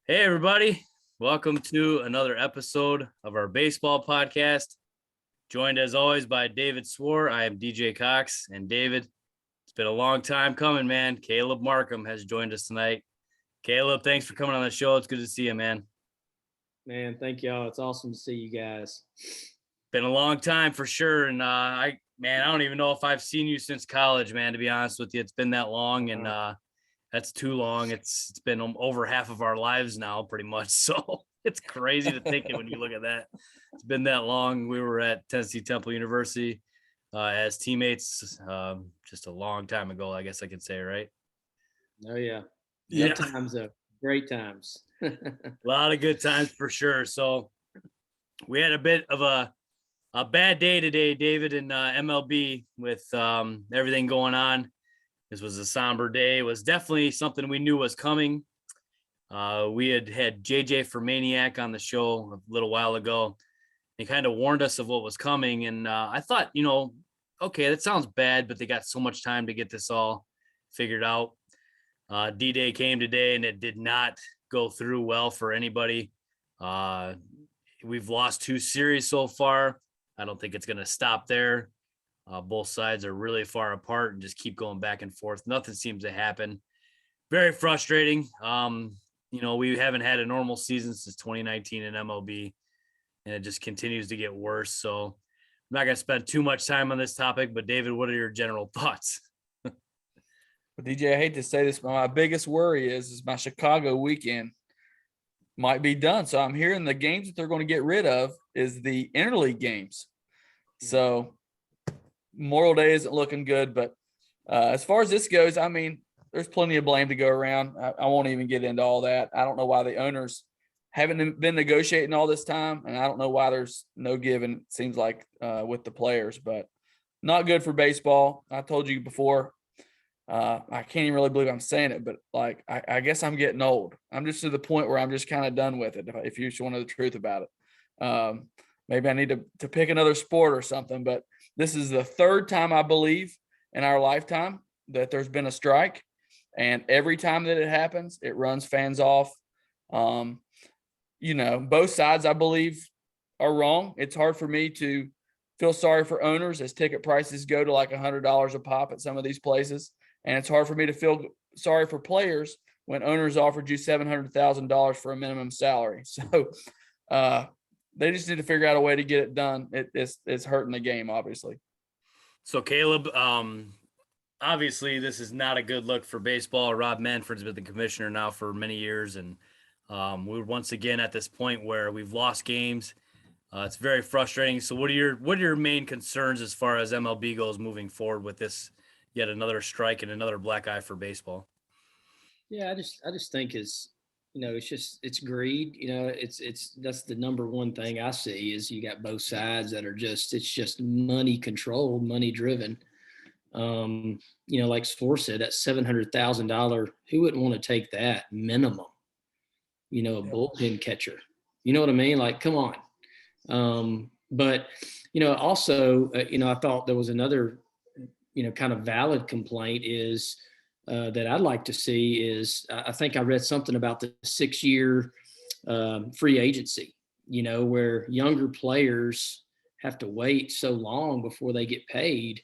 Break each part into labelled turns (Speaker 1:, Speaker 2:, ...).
Speaker 1: Hey, everybody. Welcome to another episode of our baseball podcast. Joined as always by David Swor. I am DJ Cox. And David, it's been a long time coming, man. Caleb Marcum has joined us tonight. Caleb, thanks for coming on the show. It's good to see you, man.
Speaker 2: Man, thank y'all. It's awesome to see you guys.
Speaker 1: Been a long time for sure. And I don't even know if I've seen you since college, man, to be honest with you. It's been that long. And that's too long. It's been over half of our lives now, pretty much. So it's crazy to think it when you look at that. It's been that long. We were at Tennessee Temple University as teammates just a long time ago, I guess I could say, right?
Speaker 2: Oh yeah.
Speaker 1: Yeah.
Speaker 2: Good times though. Great times.
Speaker 1: A lot of good times for sure. So we had a bit of a bad day today, David, in MLB with everything going on. This was a somber day. It was definitely something we knew was coming. We had JJ for Maniac on the show a little while ago. He kind of warned us of what was coming. And I thought, okay, that sounds bad, but they got so much time to get this all figured out. D-Day came today and it did not go through well for anybody. We've lost 2 series so far. I don't think it's going to stop there. Both sides are really far apart and just keep going back and forth. Nothing seems to happen. Very frustrating. We haven't had a normal season since 2019 in MLB, and it just continues to get worse. So I'm not going to spend too much time on this topic, but David, what are your general thoughts?
Speaker 3: Well, DJ, I hate to say this, but my biggest worry is my Chicago weekend might be done. So I'm hearing the games that they're going to get rid of is the interleague games. So Memorial Day isn't looking good, but as far as this goes, I mean, there's plenty of blame to go around. I won't even get into all that. I don't know why the owners haven't been negotiating all this time, and I don't know why there's no giving, it seems like, with the players, but not good for baseball. I told you before, I can't even really believe I'm saying it, but like, I guess I'm getting old. I'm just to the point where I'm just kind of done with it, if you want to know the truth about it. Maybe I need to pick another sport or something, but this is the 3rd time, I believe, in our lifetime that there's been a strike. And every time that it happens, it runs fans off. Both sides, I believe, are wrong. It's hard for me to feel sorry for owners as ticket prices go to like $100 a pop at some of these places. And it's hard for me to feel sorry for players when owners offered you $700,000 for a minimum salary. So they just need to figure out a way to get it done. It's hurting the game, obviously.
Speaker 1: So Caleb, obviously this is not a good look for baseball. Rob Manfred's been the commissioner now for many years, and we're once again at this point where we've lost games. It's very frustrating. So what are your main concerns as far as MLB goes moving forward with this yet another strike and another black eye for baseball?
Speaker 2: Yeah, I just think it's greed. That's the number one thing I see is you got both sides that are it's just money controlled, money driven. Like Swor said, that $700,000, who wouldn't want to take that minimum? A bullpen catcher. You know what I mean? Like, come on. But also, I thought there was another, kind of valid complaint is that I'd like to see is I think I read something about the 6-year free agency. Where younger players have to wait so long before they get paid.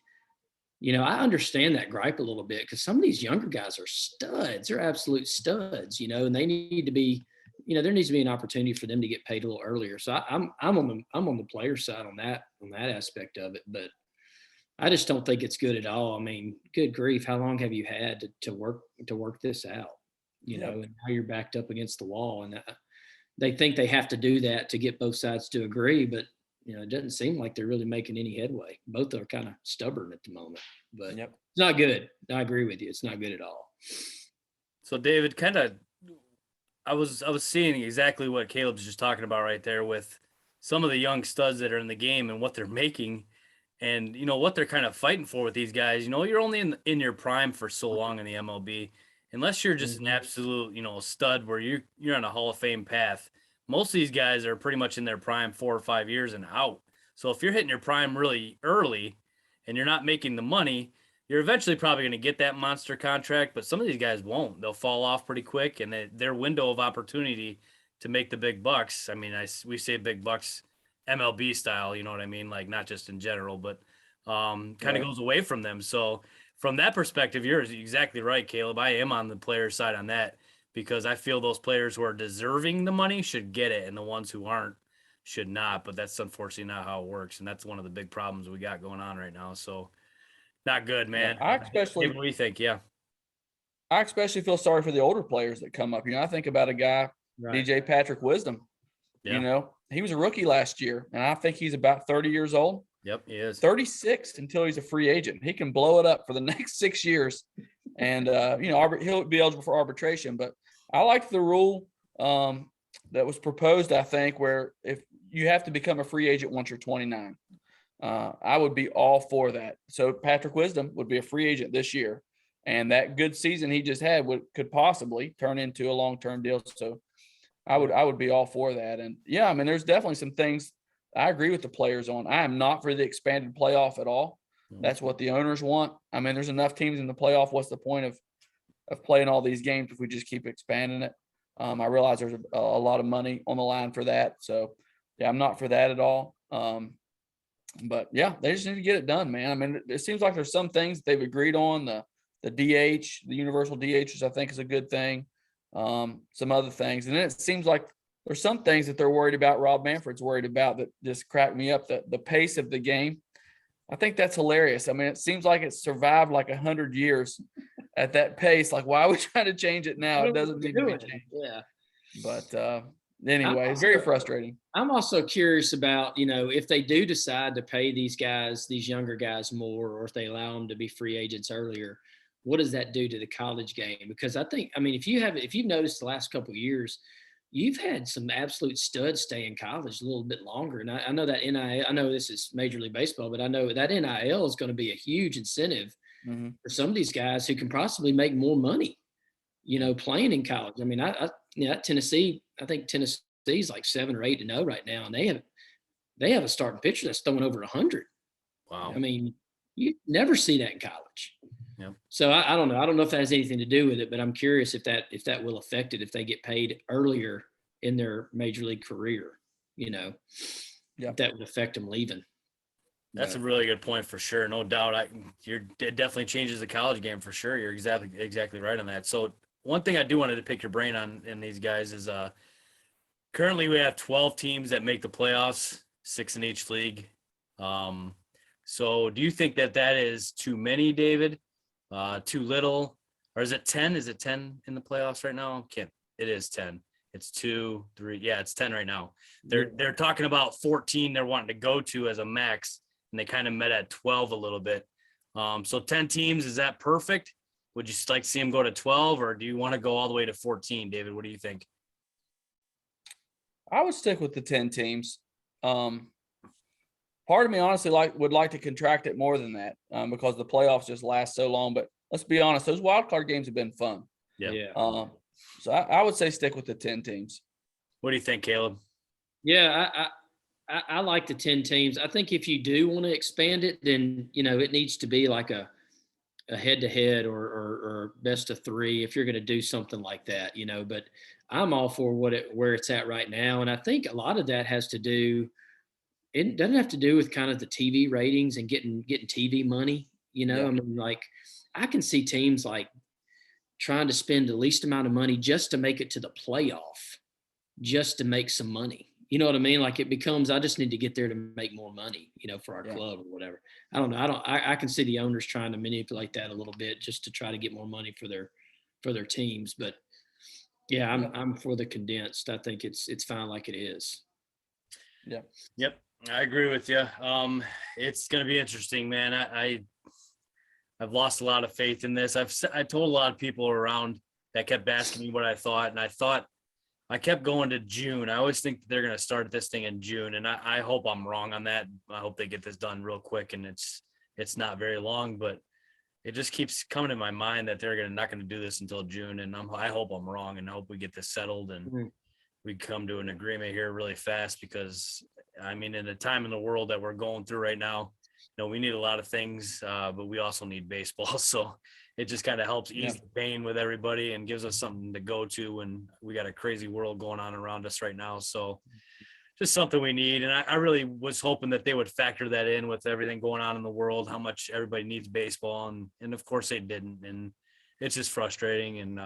Speaker 2: I understand that gripe a little bit because some of these younger guys are studs. They're absolute studs, and they need to be, there needs to be an opportunity for them to get paid a little earlier. So I'm on the player side on that aspect of it, but I just don't think it's good at all. I mean, good grief, how long have you had to work this out? And now you're backed up against the wall, and they think they have to do that to get both sides to agree, but it doesn't seem like they're really making any headway. Both are kind of stubborn at the moment, but It's not good. I agree with you. It's not good at all.
Speaker 1: So David, I was seeing exactly what Caleb's just talking about right there with some of the young studs that are in the game and what they're making and, what they're kind of fighting for with these guys. You're only in your prime for so long in the MLB, unless you're just an absolute, stud where you're on a Hall of Fame path. Most of these guys are pretty much in their prime 4 or 5 years and out. So if you're hitting your prime really early and you're not making the money, you're eventually probably going to get that monster contract, but some of these guys won't. They'll fall off pretty quick, and their window of opportunity to make the big bucks. I mean, we say big bucks MLB style, you know what I mean? Like not just in general, but kind of goes away from them. So from that perspective, you're exactly right, Caleb. I am on the player side on that because I feel those players who are deserving the money should get it, and the ones who aren't should not. But that's unfortunately not how it works, and that's one of the big problems we got going on right now. So not good, man.
Speaker 3: I especially,
Speaker 1: What do you think? Yeah.
Speaker 3: I especially feel sorry for the older players that come up. I think about a guy,
Speaker 2: Right.
Speaker 3: DJ Patrick Wisdom.
Speaker 1: Yeah.
Speaker 3: He was a rookie last year, and I think he's about 30 years old.
Speaker 1: Yep, he is
Speaker 3: 36 until he's a free agent. He can blow it up for the next 6 years, and he'll be eligible for arbitration. But I like the rule that was proposed. I think where if you have to become a free agent once you're 29, I would be all for that. So Patrick Wisdom would be a free agent this year, and that good season he just had could possibly turn into a long-term deal. So I would be all for that. And yeah, I mean, there's definitely some things I agree with the players on. I am not for the expanded playoff at all. That's what the owners want. I mean, there's enough teams in the playoff. What's the point of playing all these games if we just keep expanding it? I realize there's a lot of money on the line for that. So yeah, I'm not for that at all. But yeah, they just need to get it done, man. I mean, it seems like there's some things they've agreed on. The DH, the universal DH, which I think is a good thing. Some other things. And then it seems like there's some things that they're worried about. Rob Manfred's worried about that just crack me up. The pace of the game. I think that's hilarious. I mean, it seems like it's survived like 100 years at that pace. Like, why are we trying to change it now? It doesn't need to be changed.
Speaker 2: Yeah.
Speaker 3: But anyway, it's very frustrating.
Speaker 2: I'm also curious about, if they do decide to pay these guys, these younger guys more, or if they allow them to be free agents earlier, what does that do to the college game? Because I mean, if you've noticed the last couple of years, you've had some absolute studs stay in college a little bit longer. And I know that NIL, I know this is Major League Baseball, but I know that NIL is going to be a huge incentive for some of these guys who can possibly make more money, playing in college. I mean, Tennessee, I think Tennessee's like 7 or 8-0 right now, and they have a starting pitcher that's throwing over 100.
Speaker 1: Wow.
Speaker 2: I mean, you never see that in college.
Speaker 1: Yep.
Speaker 2: So I don't know. I don't know if that has anything to do with it, but I'm curious if that will affect it if they get paid earlier in their major league career. If that would affect them leaving.
Speaker 1: That's a really good point for sure. No doubt. It definitely changes the college game for sure. You're exactly right on that. So one thing I do wanted to pick your brain on in these guys is currently we have 12 teams that make the playoffs, 6 in each league. So do you think that is too many, David? Too little? Or is it 10? Is it 10 in the playoffs right now? It is 10. It's 2, 3. Yeah, it's 10 right now. They're talking about 14 they're wanting to go to as a max, and they kind of met at 12 a little bit. So 10 teams, is that perfect? Would you like to see them go to 12, or do you want to go all the way to 14, David? What do you think?
Speaker 3: I would stick with the 10 teams. Part of me honestly would like to contract it more than that because the playoffs just last so long. But let's be honest, those wild card games have been fun.
Speaker 1: Yeah.
Speaker 3: So I would say stick with the 10 teams.
Speaker 1: What do you think, Caleb?
Speaker 2: Yeah, I like the 10 teams. I think if you do want to expand it, then it needs to be like a head-to-head or best of 3 if you're going to do something like that. But I'm all for where it's at right now, and I think a lot of that has to do. It doesn't have to do with kind of the TV ratings and getting TV money.
Speaker 3: Yeah.
Speaker 2: I mean, like I can see teams like trying to spend the least amount of money just to make it to the playoff, just to make some money. You know what I mean? Like it becomes, I just need to get there to make more money, for our club or whatever. I don't know. I can see the owners trying to manipulate that a little bit just to try to get more money for their teams. But yeah, I'm for the condensed. I think it's fine like it is.
Speaker 3: Yeah.
Speaker 1: Yep. I agree with you. It's going to be interesting, man. I've lost a lot of faith in this. I told a lot of people around that kept asking me what I thought, and I kept going to June. I always think they're going to start this thing in June, and I hope I'm wrong on that. I hope they get this done real quick, and it's not very long, but it just keeps coming in my mind that they're not going to do this until June, and I hope I'm wrong, and I hope we get this settled and we come to an agreement here really fast because, I mean, in the time in the world that we're going through right now, we need a lot of things, but we also need baseball. So it just kind of helps ease the pain with everybody and gives us something to go to when we got a crazy world going on around us right now. So just something we need. And I really was hoping that they would factor that in with everything going on in the world, how much everybody needs baseball. And of course they didn't. And it's just frustrating and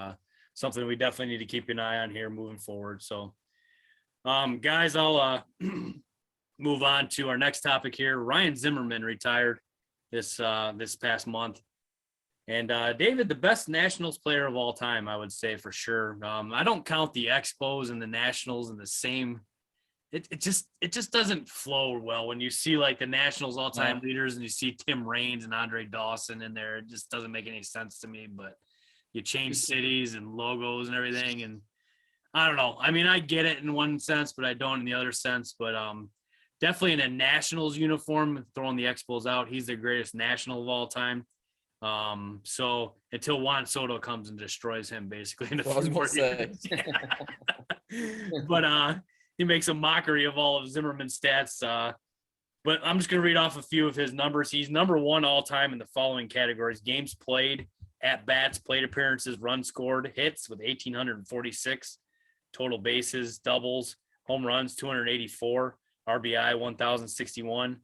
Speaker 1: something we definitely need to keep an eye on here moving forward. So guys, I'll move on to our next topic here. Ryan Zimmerman retired this past month. And David, the best Nationals player of all time, I would say for sure. I don't count the Expos and the Nationals in the same. It just doesn't flow well when you see like the Nationals all-time leaders and you see Tim Raines and Andre Dawson in there. It just doesn't make any sense to me. But you change cities and logos and everything, and I don't know. I mean, I get it in one sense, but I don't in the other sense. But definitely in a Nationals uniform, throwing the Expos out, he's the greatest National of all time. So until Juan Soto comes and destroys him, basically in the but he makes a mockery of all of Zimmerman's stats. But I'm just gonna read off a few of his numbers. He's number one all time in the following categories: games played, at bats, plate appearances, runs scored, hits with 1,846, total bases, doubles, home runs 284, RBI 1,061.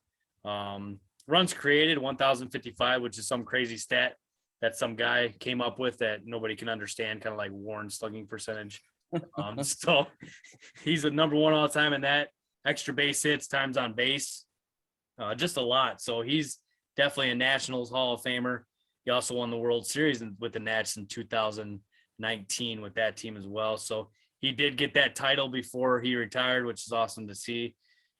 Speaker 1: Runs created 1,055, which is some crazy stat that some guy came up with that nobody can understand, kind of like Warren's slugging percentage. So he's the number one all time in that. Extra base hits, times on base, just a lot. So he's definitely a Nationals Hall of Famer. He also won the World Series with the Nats in 2019 with that team as well. So he did get that title before he retired, which is awesome to see.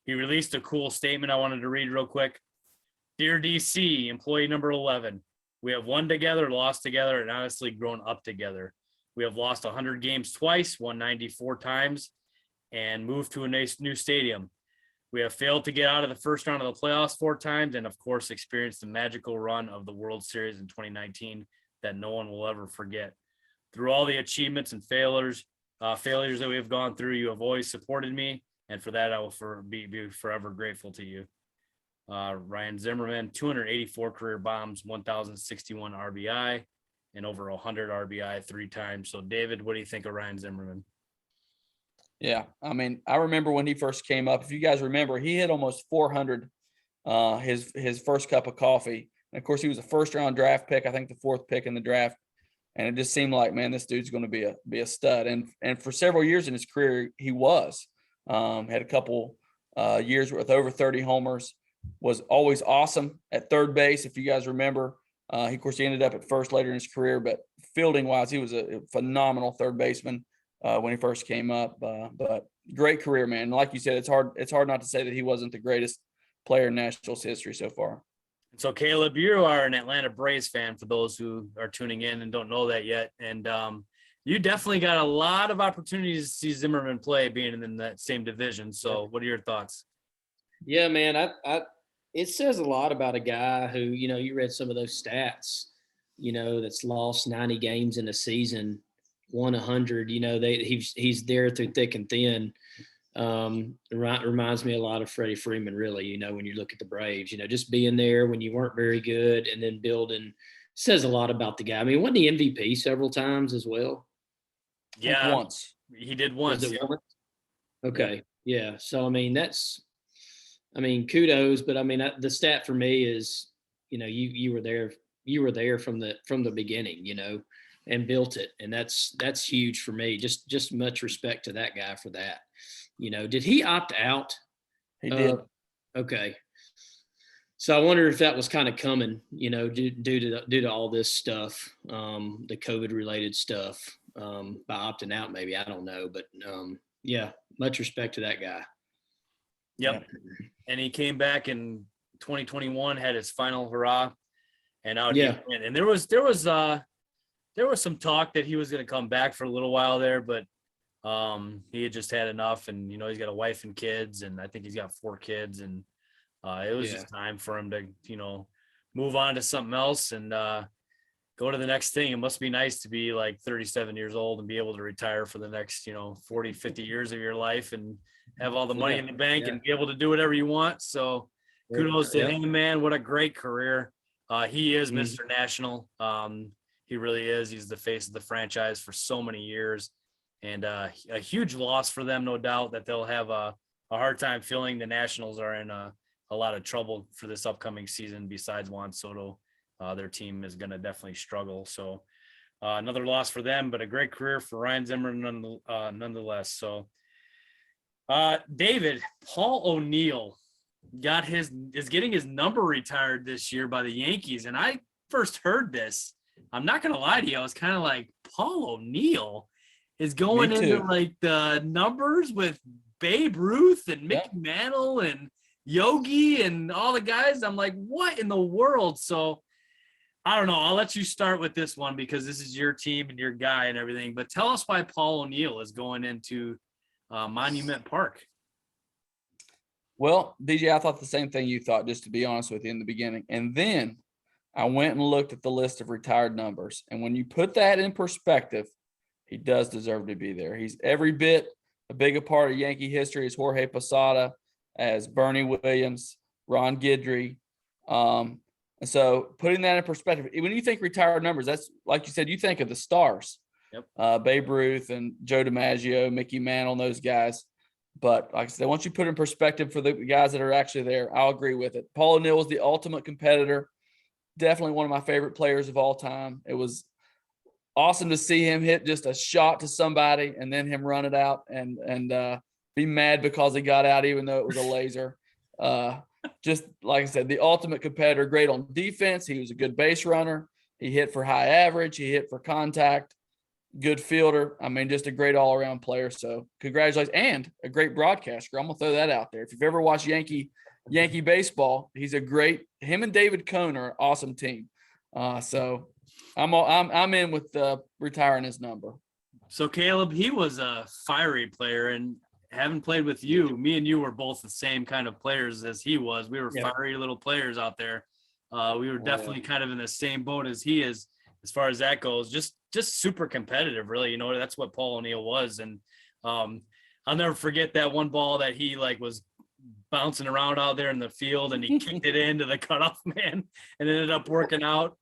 Speaker 1: He released a cool statement I wanted to read real quick. Dear DC, employee number 11, we have won together, lost together, and honestly grown up together. We have lost 100 games twice, won 94 times, and moved to a new stadium. We have failed to get out of the first round of the playoffs 4 times, and of course experienced the magical run of the World Series in 2019 that no one will ever forget. Through all the achievements and failures that we have gone through, you have always supported me, and for that I will be forever grateful to you. Ryan Zimmerman, 284 career bombs, 1,061 RBI, and over 100 RBI 3 times. So, David, what do you think of Ryan Zimmerman?
Speaker 3: Yeah, I mean, I remember when he first came up. If you guys remember, he hit almost 400 his first cup of coffee. And of course, he was a first-round draft pick, I think the 4th pick in the draft. And it just seemed like, man, this dude's going to be a stud. And for several years in his career, he was. Had a couple years with over 30 homers. Was always awesome at third base. If you guys remember, of course, he ended up at first later in his career, but fielding wise, he was a phenomenal third baseman when he first came up. But great career, man. Like you said, it's hard not to say that he wasn't the greatest player in Nationals history so far.
Speaker 1: So, Caleb, you are an Atlanta Braves fan for those who are tuning in and don't know that yet. And you definitely got a lot of opportunities to see Zimmerman play being in that same division. So what are your thoughts?
Speaker 2: Yeah, man, it says a lot about a guy who, you read some of those stats, that's lost 90 games in a season, won 100, he's there through thick and thin. Reminds me a lot of Freddie Freeman, really, when you look at the Braves, just being there when you weren't very good and then building says a lot about the guy. I mean, wasn't he MVP several times as well?
Speaker 1: Yeah,
Speaker 3: once.
Speaker 1: He did once.
Speaker 2: Yeah. Okay. Yeah. So, kudos, but the stat for me is, you were there from the beginning, and built it. And that's huge for me. Just much respect to that guy for that. Did he opt out?
Speaker 3: He did.
Speaker 2: Okay. So I wonder if that was kind of coming, due to all this stuff, the COVID related stuff, by opting out, maybe, I don't know, but yeah, much respect to that guy.
Speaker 1: Yep. And he came back in 2021, had his final hurrah, and out he went. And there was some talk that he was going to come back for a little while there, but he had just had enough, and he's got a wife and kids, and I think he's got 4 kids, and it was just time for him to move on to something else and go to the next thing. It must be nice to be like 37 years old and be able to retire for the next 40, 50 years of your life and have all the money in the bank and be able to do whatever you want. So kudos to
Speaker 2: Yep.
Speaker 1: him, man. What a great career. He is
Speaker 2: Mhm.
Speaker 1: Mr. National. He really is. He's the face of the franchise for so many years, and a huge loss for them, no doubt, that they'll have a hard time feeling. The Nationals are in a lot of trouble for this upcoming season. Besides Juan Soto, their team is going to definitely struggle. So another loss for them, but a great career for Ryan Zimmer nonetheless. So David, Paul O'Neill is getting his number retired this year by the Yankees. And I first heard this, I'm not going to lie to you, I was kind of like, Paul O'Neill is going into like the numbers with Babe Ruth and Mickey Mantle and Yogi and all the guys. I'm like, what in the world? So I don't know. I'll let you start with this one because this is your team and your guy and everything. But tell us why Paul O'Neill is going into Monument Park.
Speaker 3: Well, DJ, I thought the same thing you thought, just to be honest with you in the beginning. And then I went and looked at the list of retired numbers. And when you put that in perspective, he does deserve to be there. He's every bit a big a part of Yankee history as Jorge Posada, as Bernie Williams, Ron Guidry. And so putting that in perspective, when you think retired numbers, that's like you said, you think of the stars.
Speaker 1: Yep.
Speaker 3: Babe Ruth and Joe DiMaggio, Mickey Mantle, those guys. But like I said, once you put it in perspective for the guys that are actually there, I'll agree with it. Paul O'Neill was the ultimate competitor. Definitely one of my favorite players of all time. It was awesome to see him hit just a shot to somebody and then him run it out and be mad because he got out, even though it was a laser. Just like I said, the ultimate competitor, great on defense. He was a good base runner. He hit for high average. He hit for contact. Good fielder. I mean, just a great all-around player. So congratulations. And a great broadcaster. I'm going to throw that out there. If you've ever watched Yankee baseball, he's a great – him and David Cone are an awesome team. So I'm in with retiring his number.
Speaker 1: So, Caleb, he was a fiery player, and having played with you, me and you were both the same kind of players as he was. We were fiery little players out there. We were definitely kind of in the same boat as he is as far as that goes. Just super competitive, really. You know, that's what Paul O'Neill was. And I'll never forget that one ball that he was bouncing around out there in the field, and he kicked it into the cutoff man and ended up working out.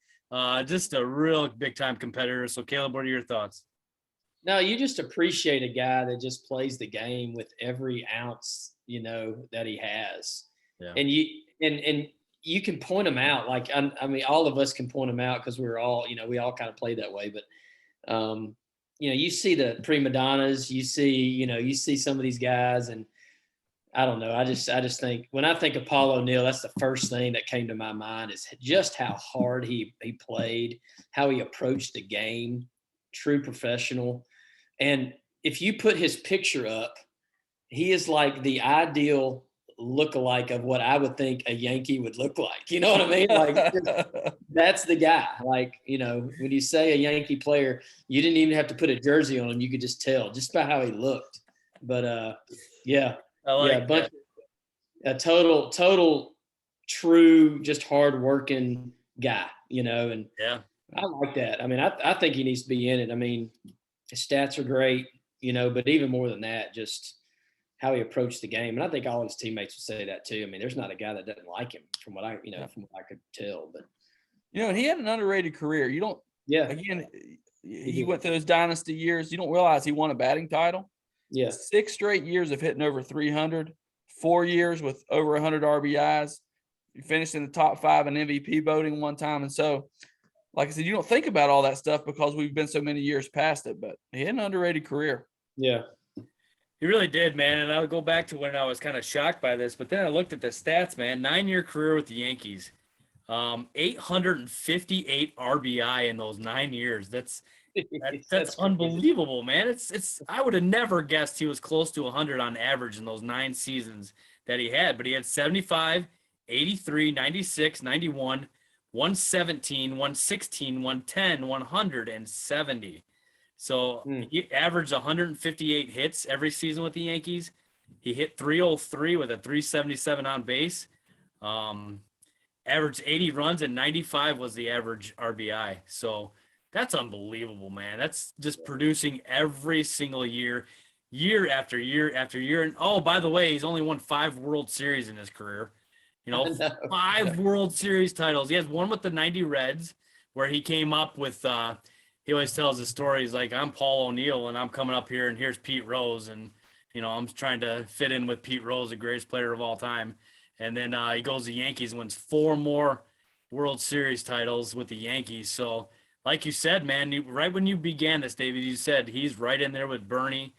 Speaker 1: Just a real big time competitor. So Caleb, what are your thoughts?
Speaker 2: No, you just appreciate a guy that just plays the game with every ounce, that he has.
Speaker 1: Yeah.
Speaker 2: And you can point them out. Like, I mean, all of us can point them out because we're all, we all kind of play that way. But, you see the prima donnas, you see some of these guys, and I don't know. I just think when I think of Paul O'Neill, that's the first thing that came to my mind is just how hard he played, how he approached the game, true professional. And if you put his picture up, he is like the ideal lookalike of what I would think a Yankee would look like. You know what I mean? Like, that's the guy. Like, when you say a Yankee player, you didn't even have to put a jersey on him. You could just tell just by how he looked. But yeah.
Speaker 1: I like that.
Speaker 2: A total true, just hardworking guy, and
Speaker 1: yeah,
Speaker 2: I like that. I mean, I think he needs to be in it. I mean, his stats are great, but even more than that, just how he approached the game. And I think all his teammates would say that too. I mean, there's not a guy that doesn't like him from what I could tell. But
Speaker 3: he had an underrated career. You don't.
Speaker 2: Yeah.
Speaker 3: Again, he went through those dynasty years. You don't realize he won a batting title.
Speaker 2: Yeah.
Speaker 3: 6 straight years of hitting over 300. 4 years with over 100 RBIs. He finished in the top 5 in MVP voting one time. And so, like I said, you don't think about all that stuff because we've been so many years past it, but he had an underrated career.
Speaker 2: Yeah.
Speaker 1: He really did, man. And I'll go back to when I was kind of shocked by this, but then I looked at the stats, man. 9-year career with the Yankees, 858 RBI in those 9 years. That's unbelievable, man. It's I would have never guessed he was close to 100 on average in those 9 seasons that he had, but he had 75, 83, 96, 91, 117, 116, 110, 170. So he averaged 158 hits every season with the Yankees. He hit 303 with a 377 on base. Averaged 80 runs, and 95 was the average RBI. So that's unbelievable, man. That's just producing every single year, year after year after year. And, oh, by the way, he's only won 5 World Series in his career. You know, 5 World Series titles. He has one with the 90 Reds where he came up with he always tells the stories like, I'm Paul O'Neill and I'm coming up here and here's Pete Rose. And, you know, I'm trying to fit in with Pete Rose, the greatest player of all time. And then he goes to the Yankees, wins 4 more World Series titles with the Yankees. So like you said, man, right when you began this, David, you said he's right in there with Bernie,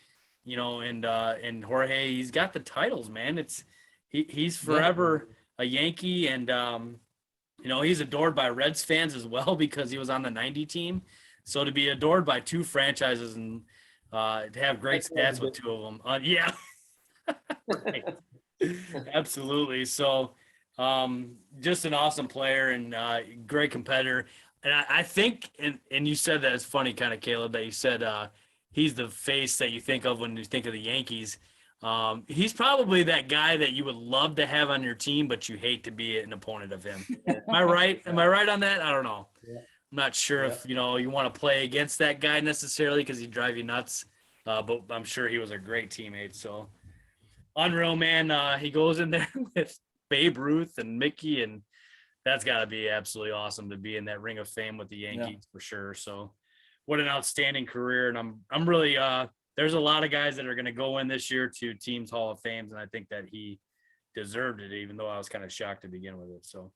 Speaker 1: you know, and Jorge. He's got the titles, man. He's forever a Yankee, and you know, he's adored by Reds fans as well because he was on the 90 team. So to be adored by 2 franchises and to have great stats with 2 of them, yeah, absolutely. So just an awesome player and great competitor. And I think, and you said that it's funny, kind of, Caleb, that you said he's the face that you think of when you think of the Yankees. He's probably that guy that you would love to have on your team, but you hate to be an opponent of him. Am I right? Am I right on that? I don't know.
Speaker 2: Yeah.
Speaker 1: I'm not sure if, you know, you want to play against that guy necessarily because he'd drive you nuts. But I'm sure he was a great teammate. So unreal, man. He goes in there with Babe Ruth and Mickey, and that's got to be absolutely awesome to be in that ring of fame with the Yankees for sure. So what an outstanding career. And I'm really, there's a lot of guys that are going to go in this year to teams Hall of Fames. And I think that he deserved it, even though I was kind of shocked to begin with it. So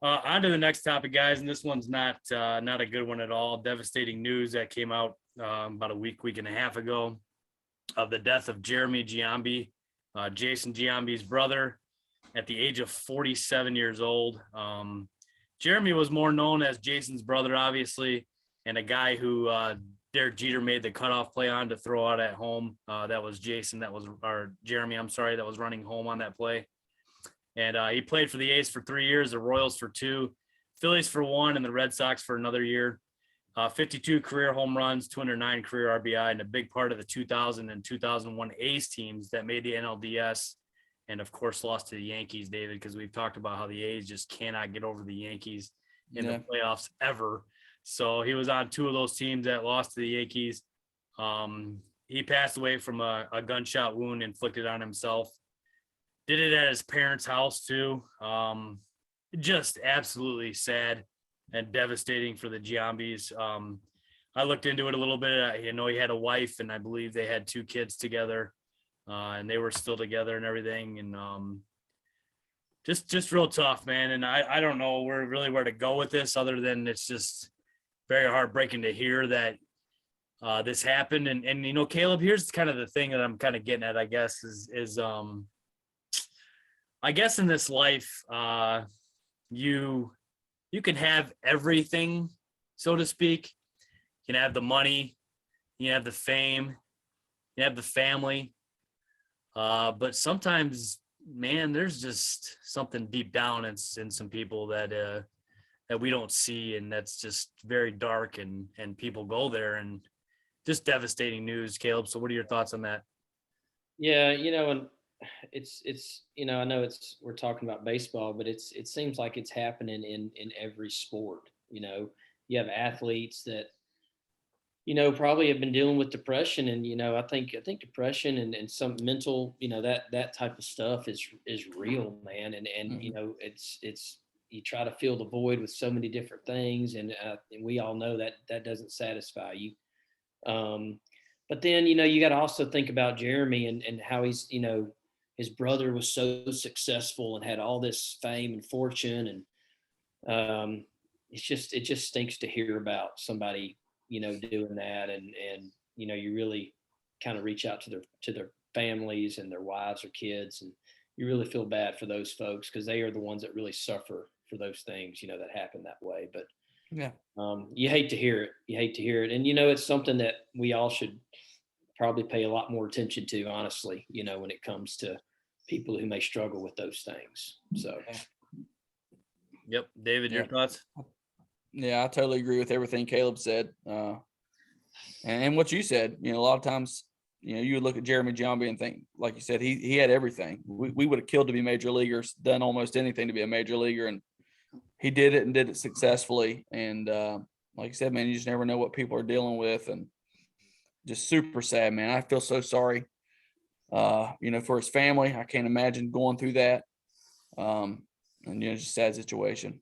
Speaker 1: on to the next topic, guys. And this one's not a good one at all. Devastating news that came out about a week and a half ago of the death of Jeremy Giambi, Jason Giambi's brother, at the age of 47 years old. Jeremy was more known as Jason's brother, obviously, and a guy who Derek Jeter made the cutoff play on to throw out at home. That was Jeremy, I'm sorry, that was running home on that play. And he played for the A's for 3 years, the Royals for 2, Phillies for 1, and the Red Sox for another year. 52 career home runs, 209 career RBI, and a big part of the 2000 and 2001 A's teams that made the NLDS. And of course, lost to the Yankees, David, because we've talked about how the A's just cannot get over the Yankees in the playoffs ever. So he was on 2 of those teams that lost to the Yankees. He passed away from a gunshot wound inflicted on himself. Did it at his parents' house too. Just absolutely sad and devastating for the Giambis. I looked into it a little bit. You know, he had a wife, and I believe they had 2 kids together. And they were still together and everything. And just real tough, man. And I don't know where to go with this other than it's just very heartbreaking to hear that this happened. And, you know, Caleb, here's kind of the thing that I'm kind of getting at, I guess, is I guess in this life, you can have everything, so to speak. You can have the money, you can have the fame, you can have the family. But sometimes, man, there's just something deep down in some people that we don't see, and that's just very dark, and people go there, and just devastating news, Caleb. So what are your thoughts on that?
Speaker 2: Yeah, you know, and it's you know, I know we're talking about baseball, but it seems like it's happening in every sport. You know, you have athletes that, you know, probably have been dealing with depression, and you know, I think depression and some mental, you know, that type of stuff is real, man. And you know, it's you try to fill the void with so many different things, and we all know that doesn't satisfy you. But then, you know, you got to also think about Jeremy and how he's, you know, his brother was so successful and had all this fame and fortune, and it just stinks to hear about somebody, you know, doing that, and you know, you really kind of reach out to their families and their wives or kids, and you really feel bad for those folks because they are the ones that really suffer for those things, you know, that happen that way. But
Speaker 3: Yeah.
Speaker 2: you hate to hear it, and you know, it's something that we all should probably pay a lot more attention to, honestly, you know, when it comes to people who may struggle with those things. So
Speaker 1: Yep. David, your thoughts?
Speaker 3: Yeah, I totally agree with everything Caleb said. And what you said, you know, a lot of times, you know, you would look at Jeremy Giambi and think, like you said, he had everything. We would have killed to be major leaguers, done almost anything to be a major leaguer, and he did it and did it successfully. And like you said, man, you just never know what people are dealing with, and just super sad, man. I feel so sorry, you know, for his family. I can't imagine going through that. And just sad situation.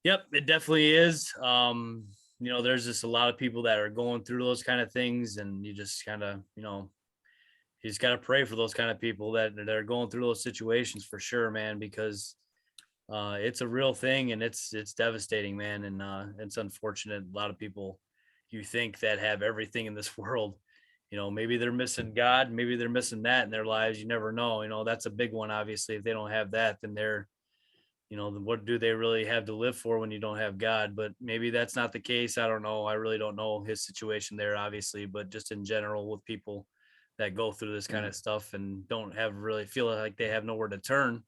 Speaker 1: Yep, it definitely is. There's just a lot of people that are going through those kind of things, and you just kind of, you just got to pray for those kind of people that are going through those situations for sure, man, because it's a real thing and it's devastating, man. And it's unfortunate. A lot of people you think that have everything in this world, maybe they're missing God, maybe they're missing that in their lives. You never know. That's a big one. Obviously, if they don't have that, then they're, what do they really have to live for when you don't have God? But maybe that's not the case. I don't know. I really don't know his situation there, obviously, but just in general with people that go through this kind of stuff and don't really feel like they have nowhere to turn,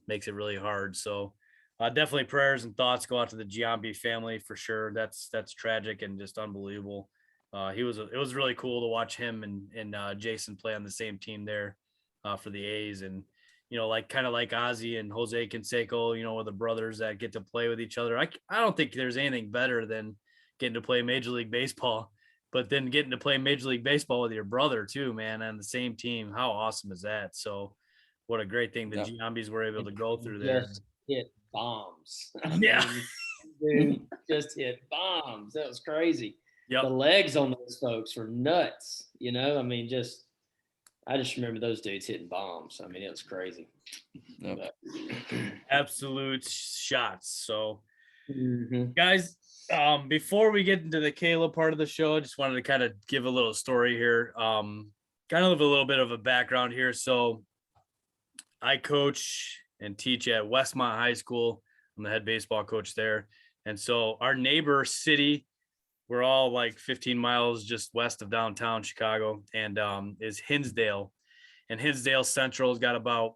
Speaker 1: makes it really hard. So definitely prayers and thoughts go out to the Giambi family for sure. That's tragic and just unbelievable. It was really cool to watch him and Jason play on the same team there for the A's. And kind of like Ozzy and Jose Canseco, are the brothers that get to play with each other. I don't think there's anything better than getting to play Major League Baseball, but then getting to play Major League Baseball with your brother too, man, on the same team. How awesome is that? So what a great thing the Giambis were able to go through there.
Speaker 2: Just hit bombs.
Speaker 1: Yeah.
Speaker 2: Dude, just hit bombs. That was crazy.
Speaker 1: Yep.
Speaker 2: The legs on those folks were nuts. I just remember those dudes hitting bombs. I mean, it was crazy.
Speaker 3: Yep.
Speaker 1: Absolute shots. So, guys, before we get into the Caleb part of the show, I just wanted to kind of give a little story here. Kind of a little bit of a background here. So, I coach and teach at Westmont High School. I'm the head baseball coach there. And so, our neighbor city, we're all like 15 miles just west of downtown Chicago, and is Hinsdale. And Hinsdale Central's got about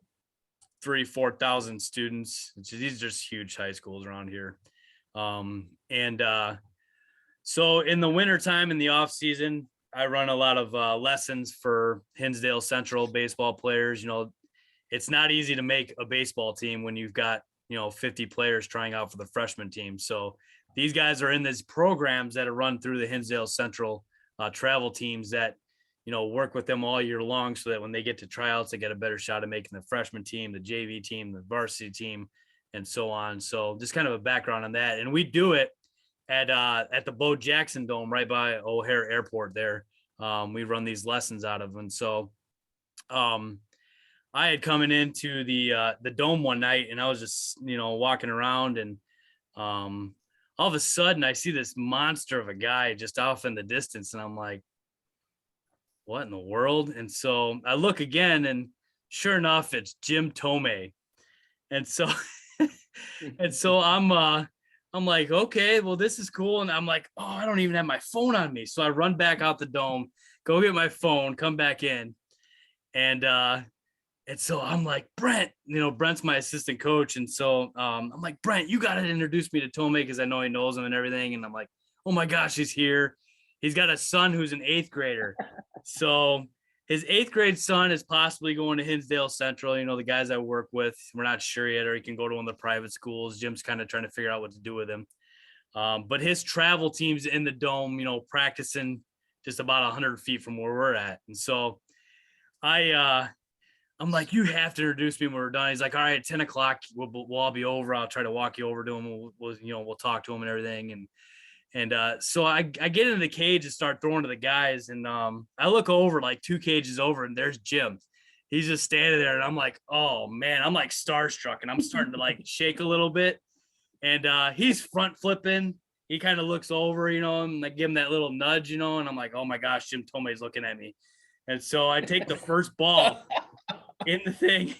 Speaker 1: 4,000 students. These are just huge high schools around here. So in the wintertime, in the off season, I run a lot of lessons for Hinsdale Central baseball players. It's not easy to make a baseball team when you've got, 50 players trying out for the freshman team. So these guys are in these programs that are run through the Hinsdale Central travel teams that, work with them all year long so that when they get to tryouts, they get a better shot at making the freshman team, the JV team, the varsity team, and so on. So just kind of a background on that. And we do it at the Bo Jackson Dome right by O'Hare Airport there. We run these lessons out of. And so I had coming into the dome one night, and I was just, walking around, and all of a sudden I see this monster of a guy just off in the distance. And I'm like, what in the world? And so I look again, and sure enough, it's Jim Tomei. And so, I'm like, okay, well, this is cool. And I'm like, oh, I don't even have my phone on me. So I run back out the dome, go get my phone, come back in. And so I'm like, Brent, Brent's my assistant coach. And so I'm like, Brent, you got to introduce me to Tomei because I know he knows him and everything. And I'm like, oh my gosh, he's here. He's got a son who's an 8th grader. So his 8th grade son is possibly going to Hinsdale Central. The guys I work with, we're not sure yet, or he can go to one of the private schools. Jim's kind of trying to figure out what to do with him. But his travel team's in the dome, practicing just about 100 feet from where we're at. And so I'm like, you have to introduce me when we're done. He's like, all right, at 10 o'clock, we'll all be over. I'll try to walk you over to him. We'll talk to him and everything. And so I get in the cage and start throwing to the guys. And I look over like 2 cages over, and there's Jim. He's just standing there. And I'm like, oh man, I'm like starstruck, and I'm starting to like shake a little bit. And he's front flipping. He kind of looks over, and I give him that little nudge, and I'm like, oh my gosh, Jim Tomei's looking at me. And so I take the first ball in the thing,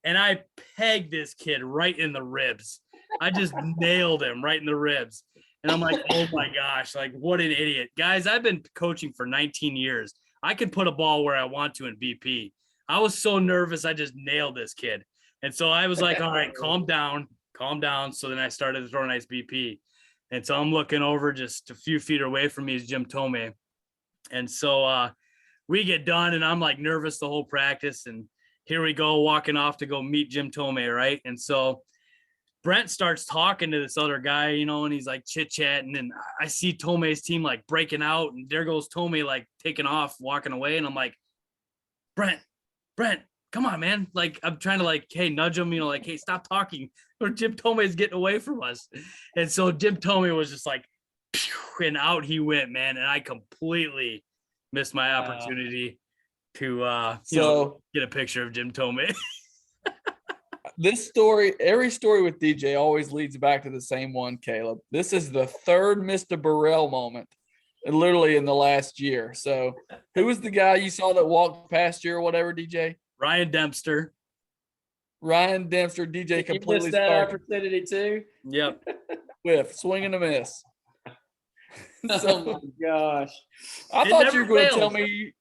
Speaker 1: and I pegged this kid right in the ribs. I just nailed him right in the ribs. And I'm like, oh my gosh, like what an idiot. Guys, I've been coaching for 19 years. I could put a ball where I want to in BP. I was so nervous, I just nailed this kid. And so I was like, all right, calm down. So then I started to throw a nice BP. And so I'm looking over just a few feet away from me is Jim Tomei. And so we get done, and I'm like nervous the whole practice. And here we go, walking off to go meet Jim Tomei, right? And so Brent starts talking to this other guy, and he's like chit-chatting, and I see Tomei's team like breaking out, and there goes Tomei like taking off, walking away. And I'm like, Brent, come on, man. Like, I'm trying to like, hey, nudge him, like, hey, stop talking. Or Jim Thome is getting away from us. And so Jim Thome was just like, phew, and out he went, man. And I completely missed my opportunity to get a picture of Jim Thome.
Speaker 3: This story, every story with DJ always leads back to the same one, Caleb. This is the third Mr. Burrell moment, literally in the last year. So who was the guy you saw that walked past you or whatever, DJ?
Speaker 1: Ryan Dempster.
Speaker 3: DJ completely
Speaker 2: that
Speaker 3: started
Speaker 2: opportunity too.
Speaker 1: Yep.
Speaker 3: with swing and a miss.
Speaker 2: Oh my gosh.
Speaker 3: I
Speaker 1: It
Speaker 3: thought you
Speaker 1: never
Speaker 3: were going to
Speaker 1: fails.
Speaker 3: tell me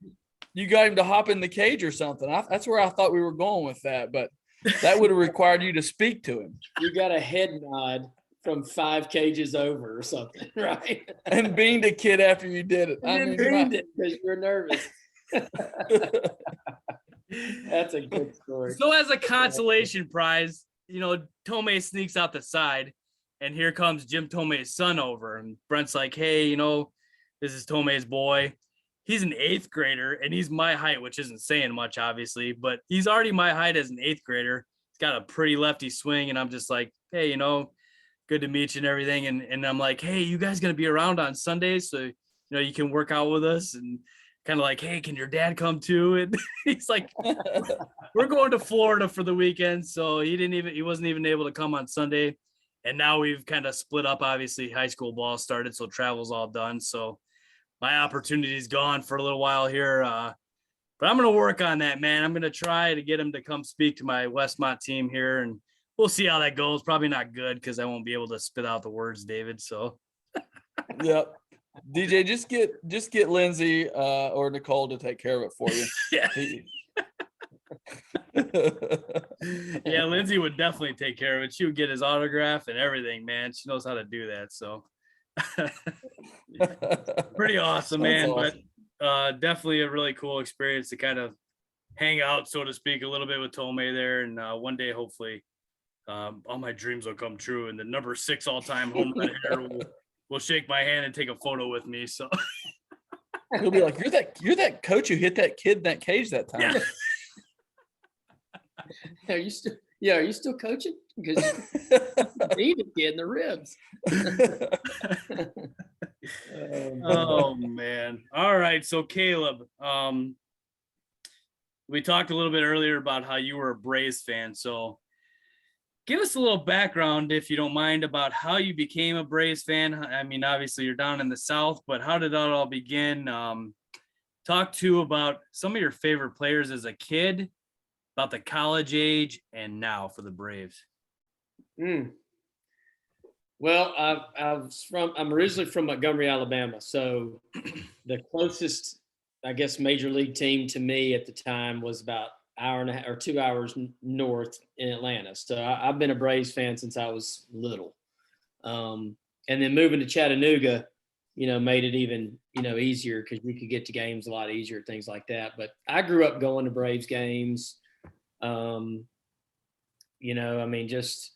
Speaker 3: you got him to hop in the cage or something. That's where I thought we were going with that, but that would have required you to speak to him.
Speaker 2: You got a head nod from 5 cages over or something, right?
Speaker 3: And beamed a kid after you did it. I mean,
Speaker 2: Beamed it because you're nervous. That's a good story.
Speaker 1: So as a consolation prize, Thome sneaks out the side, and here comes Jim Thome's son over. And Brent's like, hey, this is Thome's boy. He's an 8th grader, and he's my height, which isn't saying much, obviously, but he's already my height as an 8th grader. He's got a pretty lefty swing, and I'm just like, hey, good to meet you and everything. And I'm like, hey, you guys going to be around on Sundays? So, you can work out with us. And kind of like, hey, can your dad come too? And he's like, we're going to Florida for the weekend. So he wasn't even able to come on Sunday. And now we've kind of split up. Obviously, high school ball started, so travel's all done. So my opportunity is gone for a little while here. But I'm going to work on that, man. I'm going to try to get him to come speak to my Westmont team here, and we'll see how that goes. Probably not good because I won't be able to spit out the words, David. So,
Speaker 3: yep. DJ, just get Lindsay or Nicole to take care of it for you.
Speaker 1: Yeah. Yeah, Lindsay would definitely take care of it. She would get his autograph and everything, man. She knows how to do that. So pretty awesome, man.
Speaker 3: Awesome.
Speaker 1: But definitely a really cool experience to kind of hang out, so to speak, a little bit with Thome there. And one day, hopefully, all my dreams will come true. And the number 6 all-time home run hitter will shake my hand and take a photo with me. So
Speaker 3: he'll be like, you're that coach who hit that kid in that cage that time.
Speaker 1: yeah.
Speaker 2: Are you still coaching? Because you beat a kid in the ribs.
Speaker 1: Oh man. All right. So Caleb, we talked a little bit earlier about how you were a Braves fan. So give us a little background, if you don't mind, about how you became a Braves fan. I mean, obviously you're down in the South, but how did that all begin? Talk about some of your favorite players as a kid, about the college age, and now for the Braves.
Speaker 2: Well, I'm originally from Montgomery, Alabama. So the closest, I guess, major league team to me at the time was about hour and a half or 2 hours north in Atlanta. So I've been a Braves fan since I was little. And then moving to Chattanooga, made it even, easier because you could get to games a lot easier, things like that. But I grew up going to Braves games. I mean, just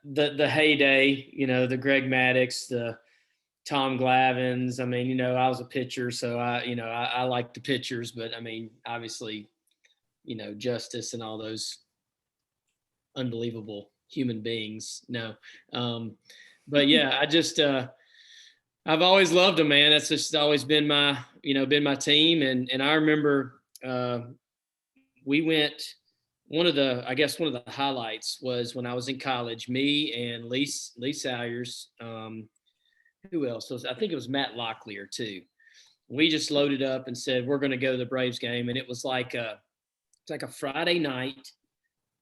Speaker 2: the heyday, the Greg Maddux, the Tom Glavines. I mean, I was a pitcher, so I like the pitchers, but I mean, obviously, Justice and all those unbelievable human beings. No. But yeah, I just, I've always loved them, man. That's just always been my team. And I remember we went, one of the highlights was when I was in college, me and Lee Salyers, who else? I think it was Matt Locklear too. We just loaded up and said, we're going to go to the Braves game. And it was like a Friday night,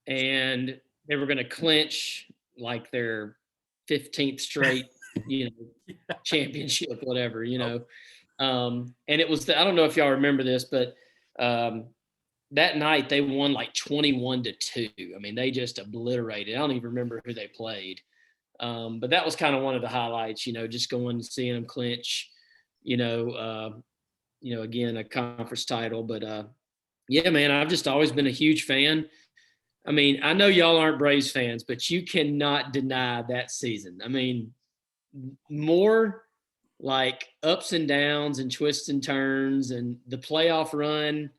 Speaker 2: and they were going to clinch like their 15th straight, championship, whatever, and it was, I don't know if y'all remember this, but that night they won like 21-2. I mean, they just obliterated. I don't even remember who they played. But that was kind of one of the highlights, just going and seeing them clinch, again, a conference title. But yeah, man, I've just always been a huge fan. I mean, I know y'all aren't Braves fans, but you cannot deny that season. I mean, more like ups and downs and twists and turns, and the playoff run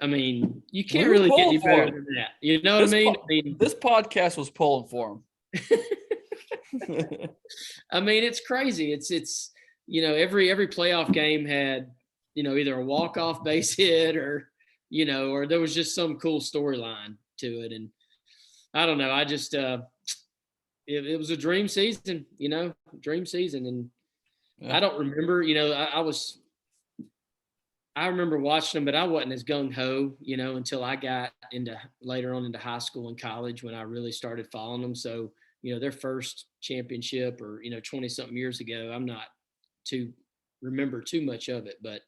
Speaker 2: I mean, you can't
Speaker 3: were
Speaker 2: really get
Speaker 3: pulling
Speaker 2: any
Speaker 3: for
Speaker 2: better
Speaker 3: him.
Speaker 2: than that. You know what I mean?
Speaker 3: This podcast was pulling for him.
Speaker 2: I mean, it's crazy. It's every playoff game had either a walk-off base hit or or there was just some cool storyline to it. And I don't know. I just it was a dream season, dream season. And
Speaker 3: Yeah.
Speaker 2: I don't remember, I remember watching them, but I wasn't as gung ho, until I got later on into high school and college when I really started following them. So, their first championship or, 20 something years ago, I'm not to remember too much of it, but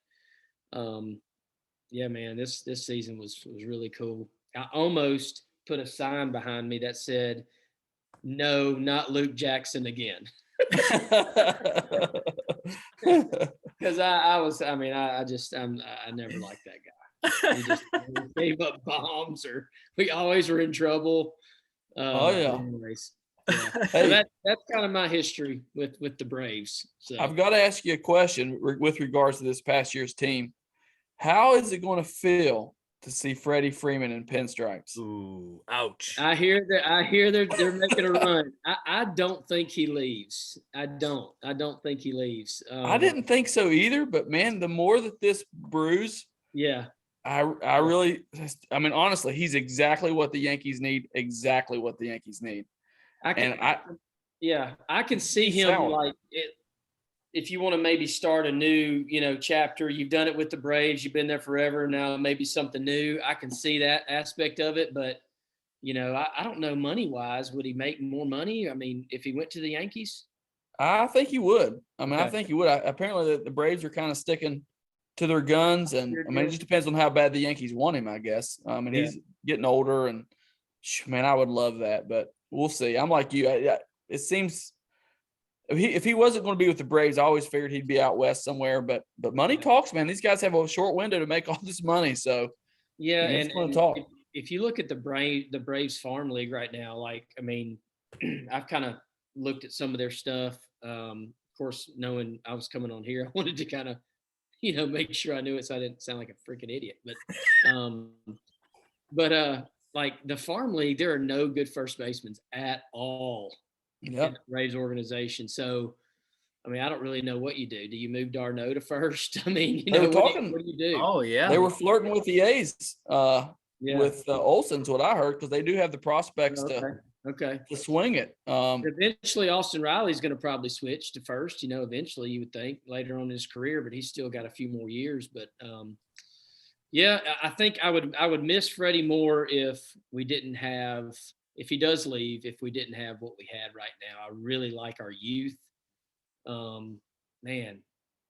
Speaker 2: yeah, man, this season was really cool. I almost put a sign behind me that said, "No, not Luke Jackson again." Because I never liked that guy. He just gave up bombs, or we always were in trouble.
Speaker 3: Oh yeah.
Speaker 2: Anyways, yeah.
Speaker 3: Hey,
Speaker 2: So that's kind of my history with the Braves. So
Speaker 3: I've got to ask you a question with regards to this past year's team. How is it going to feel to see Freddie Freeman in pinstripes?
Speaker 1: Ooh, ouch.
Speaker 2: I hear they're making a run. I don't think he leaves. I don't think he leaves.
Speaker 3: I didn't think so either, but man, the more that this brews,
Speaker 2: yeah.
Speaker 3: I mean, honestly, he's exactly what the Yankees need. Exactly what the Yankees need.
Speaker 2: I can see him
Speaker 3: sour.
Speaker 2: like it. If you want to maybe start a new, chapter, you've done it with the Braves, you've been there forever. Now maybe something new. I can see that aspect of it, but I don't know money wise. Would he make more money? I mean, if he went to the Yankees,
Speaker 3: I think he would. I mean,
Speaker 2: Okay.
Speaker 3: I think he would. Apparently, the Braves are kind of sticking to their guns, and I mean, it just depends on how bad the Yankees want him, I guess. I mean, he's getting older, and man, I would love that, but we'll see. I'm like you. It seems. If he wasn't going to be with the Braves, I always figured he'd be out west somewhere. But money talks, man. These guys have a short window to make all this money. So
Speaker 2: yeah,
Speaker 3: it's going
Speaker 2: and
Speaker 3: to talk.
Speaker 2: if you look at the Braves farm league right now, like I mean, I've kind of looked at some of their stuff. Of course, knowing I was coming on here, I wanted to kind of make sure I knew it so I didn't sound like a freaking idiot. But like the farm league, there are no good first basemen at all. In the Braves organization. So, I mean, I don't really know what you do. Do you move Darno to first? I mean, what do you do?
Speaker 1: Oh yeah.
Speaker 3: They were flirting with the A's with Olsen's, what I heard, because they do have the prospects to swing it.
Speaker 2: Eventually, Austin Riley's going to probably switch to first. Eventually, you would think later on in his career, but he's still got a few more years. But yeah, I think I would miss Freddie more if we didn't have. If he does leave, if we didn't have what we had right now. I really like our youth. Man,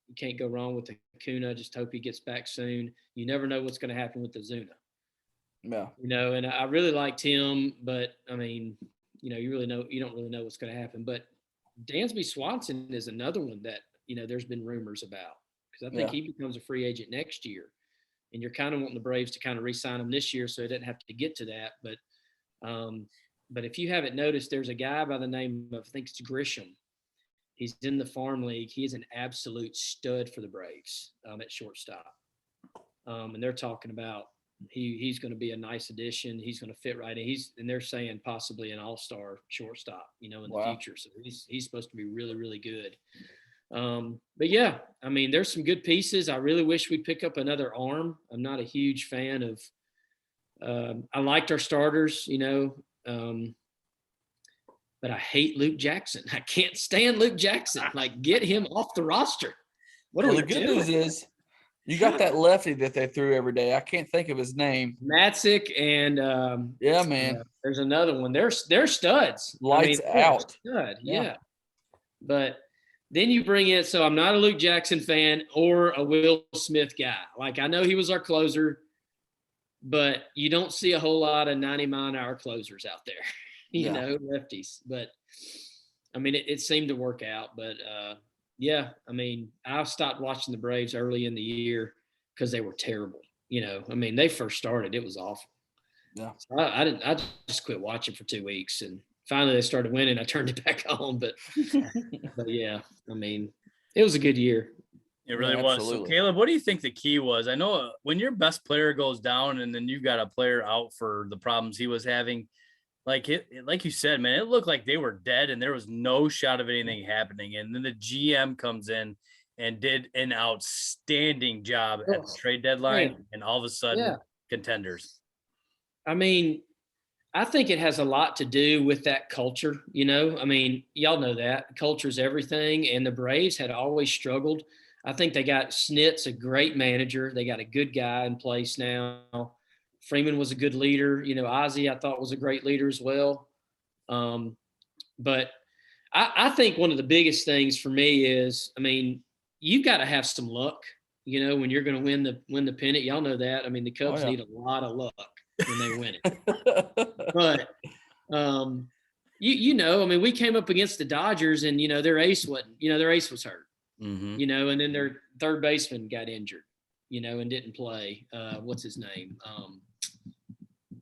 Speaker 2: you can't go wrong with the Acuna. Just hope he gets back soon. You never know what's going to happen with the Zuna.
Speaker 3: Yeah.
Speaker 2: And I really liked him, but I mean, you don't really know what's going to happen. But Dansby Swanson is another one that, there's been rumors about, because I think he becomes a free agent next year. And you're kind of wanting the Braves to kind of re-sign him this year so he doesn't have to get to that. But if you haven't noticed, there's a guy by the name of, I think it's Grisham. He's in the farm league. He is an absolute stud for the Braves at shortstop. And they're talking about he's going to be a nice addition. He's going to fit right in. And they're saying possibly an all-star shortstop, in the future. So he's supposed to be really, really good. But yeah, I mean, there's some good pieces. I really wish we'd pick up another arm. I'm not a huge fan of. I liked our starters, but I hate Luke Jackson. I can't stand Luke Jackson. Like, get him off the roster. What are we
Speaker 3: the good
Speaker 2: doing?
Speaker 3: news is you got that lefty that they threw every day. I can't think of his name.
Speaker 2: Matzik and
Speaker 3: man.
Speaker 2: There's another one. They're studs.
Speaker 3: Lights out.
Speaker 2: Stud. Yeah. But then you bring in, so I'm not a Luke Jackson fan or a Will Smith guy. Like, I know he was our closer, but you don't see a whole lot of 90-mile-an-hour closers out there, lefties. But, I mean, it seemed to work out. But, yeah, I mean, I stopped watching the Braves early in the year because they were terrible. I mean, they first started. It was awful.
Speaker 3: Yeah.
Speaker 2: So I just quit watching for 2 weeks. And finally they started winning. I turned it back on. But yeah, I mean, it was a good year.
Speaker 1: It really
Speaker 3: Yeah,
Speaker 1: was. So,
Speaker 3: absolutely.
Speaker 1: Caleb, what do you think the key was? I know when your best player goes down and then you got a player out for the problems he was having, like you said, man, it looked like they were dead and there was no shot of anything happening. And then the GM comes in and did an outstanding job at the
Speaker 2: Oh,
Speaker 1: trade deadline,
Speaker 2: man.
Speaker 1: and all of a sudden,
Speaker 2: Yeah.
Speaker 1: contenders.
Speaker 2: I mean, I think it has a lot to do with that culture. I mean, y'all know that culture is everything. And the Braves had always struggled. I think they got Snit's a great manager. They got a good guy in place now. Freeman was a good leader. Ozzie I thought was a great leader as well. But I think one of the biggest things for me is, I mean, you've got to have some luck. When you're going to win the pennant, y'all know that. I mean, the Cubs need a lot of luck when they win it. But I mean, we came up against the Dodgers, and their ace was hurt.
Speaker 1: Mm-hmm.
Speaker 2: And then their third baseman got injured, and didn't play. What's his name?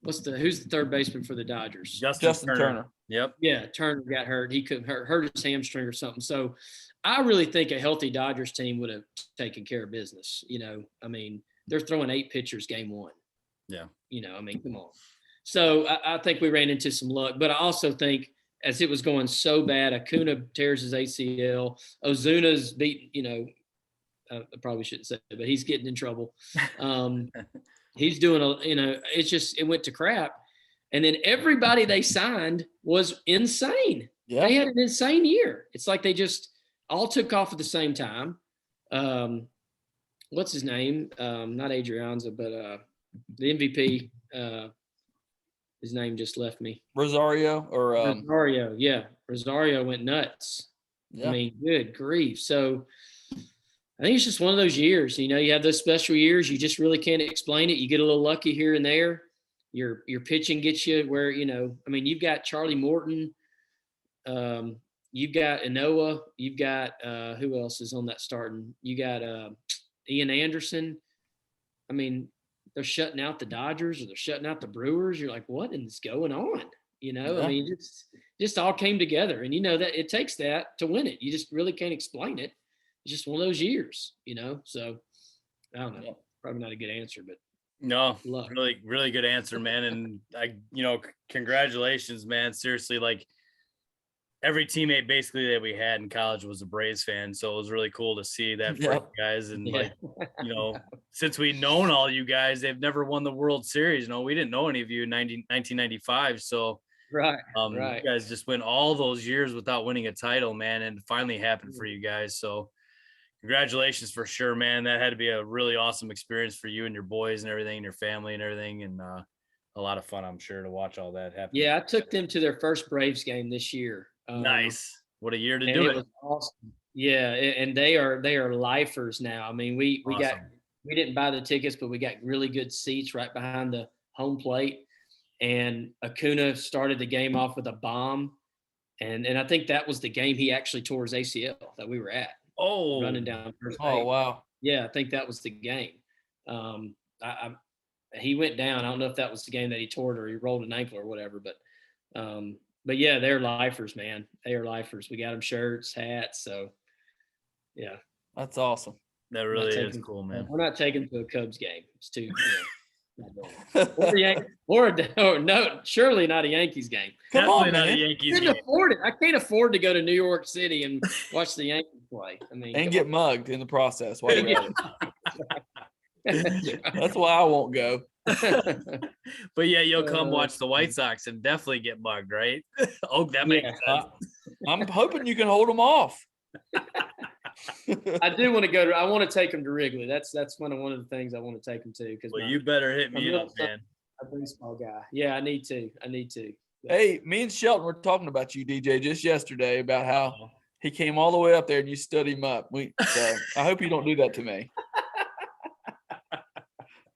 Speaker 2: Who's the third baseman for the Dodgers?
Speaker 3: Justin Turner.
Speaker 1: Yep.
Speaker 2: Yeah, Turner got hurt. He could hurt his hamstring or something. So I really think a healthy Dodgers team would have taken care of business. I mean, they're throwing 8 pitchers game 1.
Speaker 1: Yeah.
Speaker 2: I mean, come on. So I think we ran into some luck, but I also think as it was going so bad, Acuna tears his ACL, Ozuna's beat, I probably shouldn't say it, but he's getting in trouble. He's doing it went to crap. And then everybody they signed was insane.
Speaker 3: Yeah.
Speaker 2: They had an insane year. It's like they just all took off at the same time. What's his name? Not Adrianza, but the MVP. His name just left me.
Speaker 3: Rosario
Speaker 2: Rosario. Yeah. Rosario went nuts.
Speaker 3: Yeah.
Speaker 2: I mean, good grief. So I think it's just one of those years, you have those special years. You just really can't explain it. You get a little lucky here and there. Your pitching gets you where, I mean, you've got Charlie Morton. You've got Inoa. You've got, who else is on that starting? You got Ian Anderson. I mean, they're shutting out the Dodgers or they're shutting out the Brewers. You're like, what is going on?
Speaker 3: Yeah.
Speaker 2: I mean, it's just all came together, and that it takes that to win it. You just really can't explain it. It's just one of those years, so I don't know.
Speaker 3: Yeah.
Speaker 2: Probably not a good answer, but
Speaker 1: No,
Speaker 2: luck.
Speaker 1: really, really good answer, man. And congratulations, man. Seriously, like every teammate basically that we had in college was a Braves fan. So it was really cool to see that for you guys. And since we've known all you guys, they've never won the World Series. We didn't know any of you in 1995. So
Speaker 2: right.
Speaker 1: You guys just went all those years without winning a title, man. And it finally happened for you guys. So congratulations for sure, man. That had to be a really awesome experience for you and your boys and everything, and your family and everything. And a lot of fun, I'm sure, to watch all that happen.
Speaker 2: Yeah, I took them to their first Braves game this year.
Speaker 1: Nice. What a year to do it.
Speaker 2: It was awesome. Yeah, and they are lifers now. I mean, we didn't buy the tickets, but we got really good seats right behind the home plate. And Acuna started the game off with a bomb. And I think that was the game he actually tore his ACL that we were at.
Speaker 1: Oh,
Speaker 2: running down first base.
Speaker 3: Oh, wow.
Speaker 2: Yeah, I think that was the game. He went down. I don't know if that was the game that he tore it or he rolled an ankle or whatever, but yeah, they're lifers, man. They are lifers. We got them shirts, hats. So yeah,
Speaker 3: that's awesome.
Speaker 1: That really is cool, man.
Speaker 2: We're not taking to a Cubs game. It's too. Or no, surely not a Yankees game.
Speaker 3: Come on,
Speaker 1: not
Speaker 3: man.
Speaker 1: a Yankees
Speaker 2: I
Speaker 1: game.
Speaker 2: can't afford it. I can't afford to go to New York City and watch the Yankees play. I mean,
Speaker 3: and get mugged in the process while you're at it. That's why I won't go.
Speaker 1: But yeah, you'll come watch the White Sox and definitely get mugged, right? Oh, that makes sense.
Speaker 3: I'm hoping you can hold them off.
Speaker 2: I do want to go I want to take them to Wrigley. That's one of the things I want to take them to.
Speaker 1: Well, you better hit me up, man.
Speaker 2: A baseball guy. Yeah, I need to.
Speaker 3: Hey, me and Shelton were talking about you, DJ, just yesterday about how he came all the way up there and you stood him up. So I hope you don't do that to me.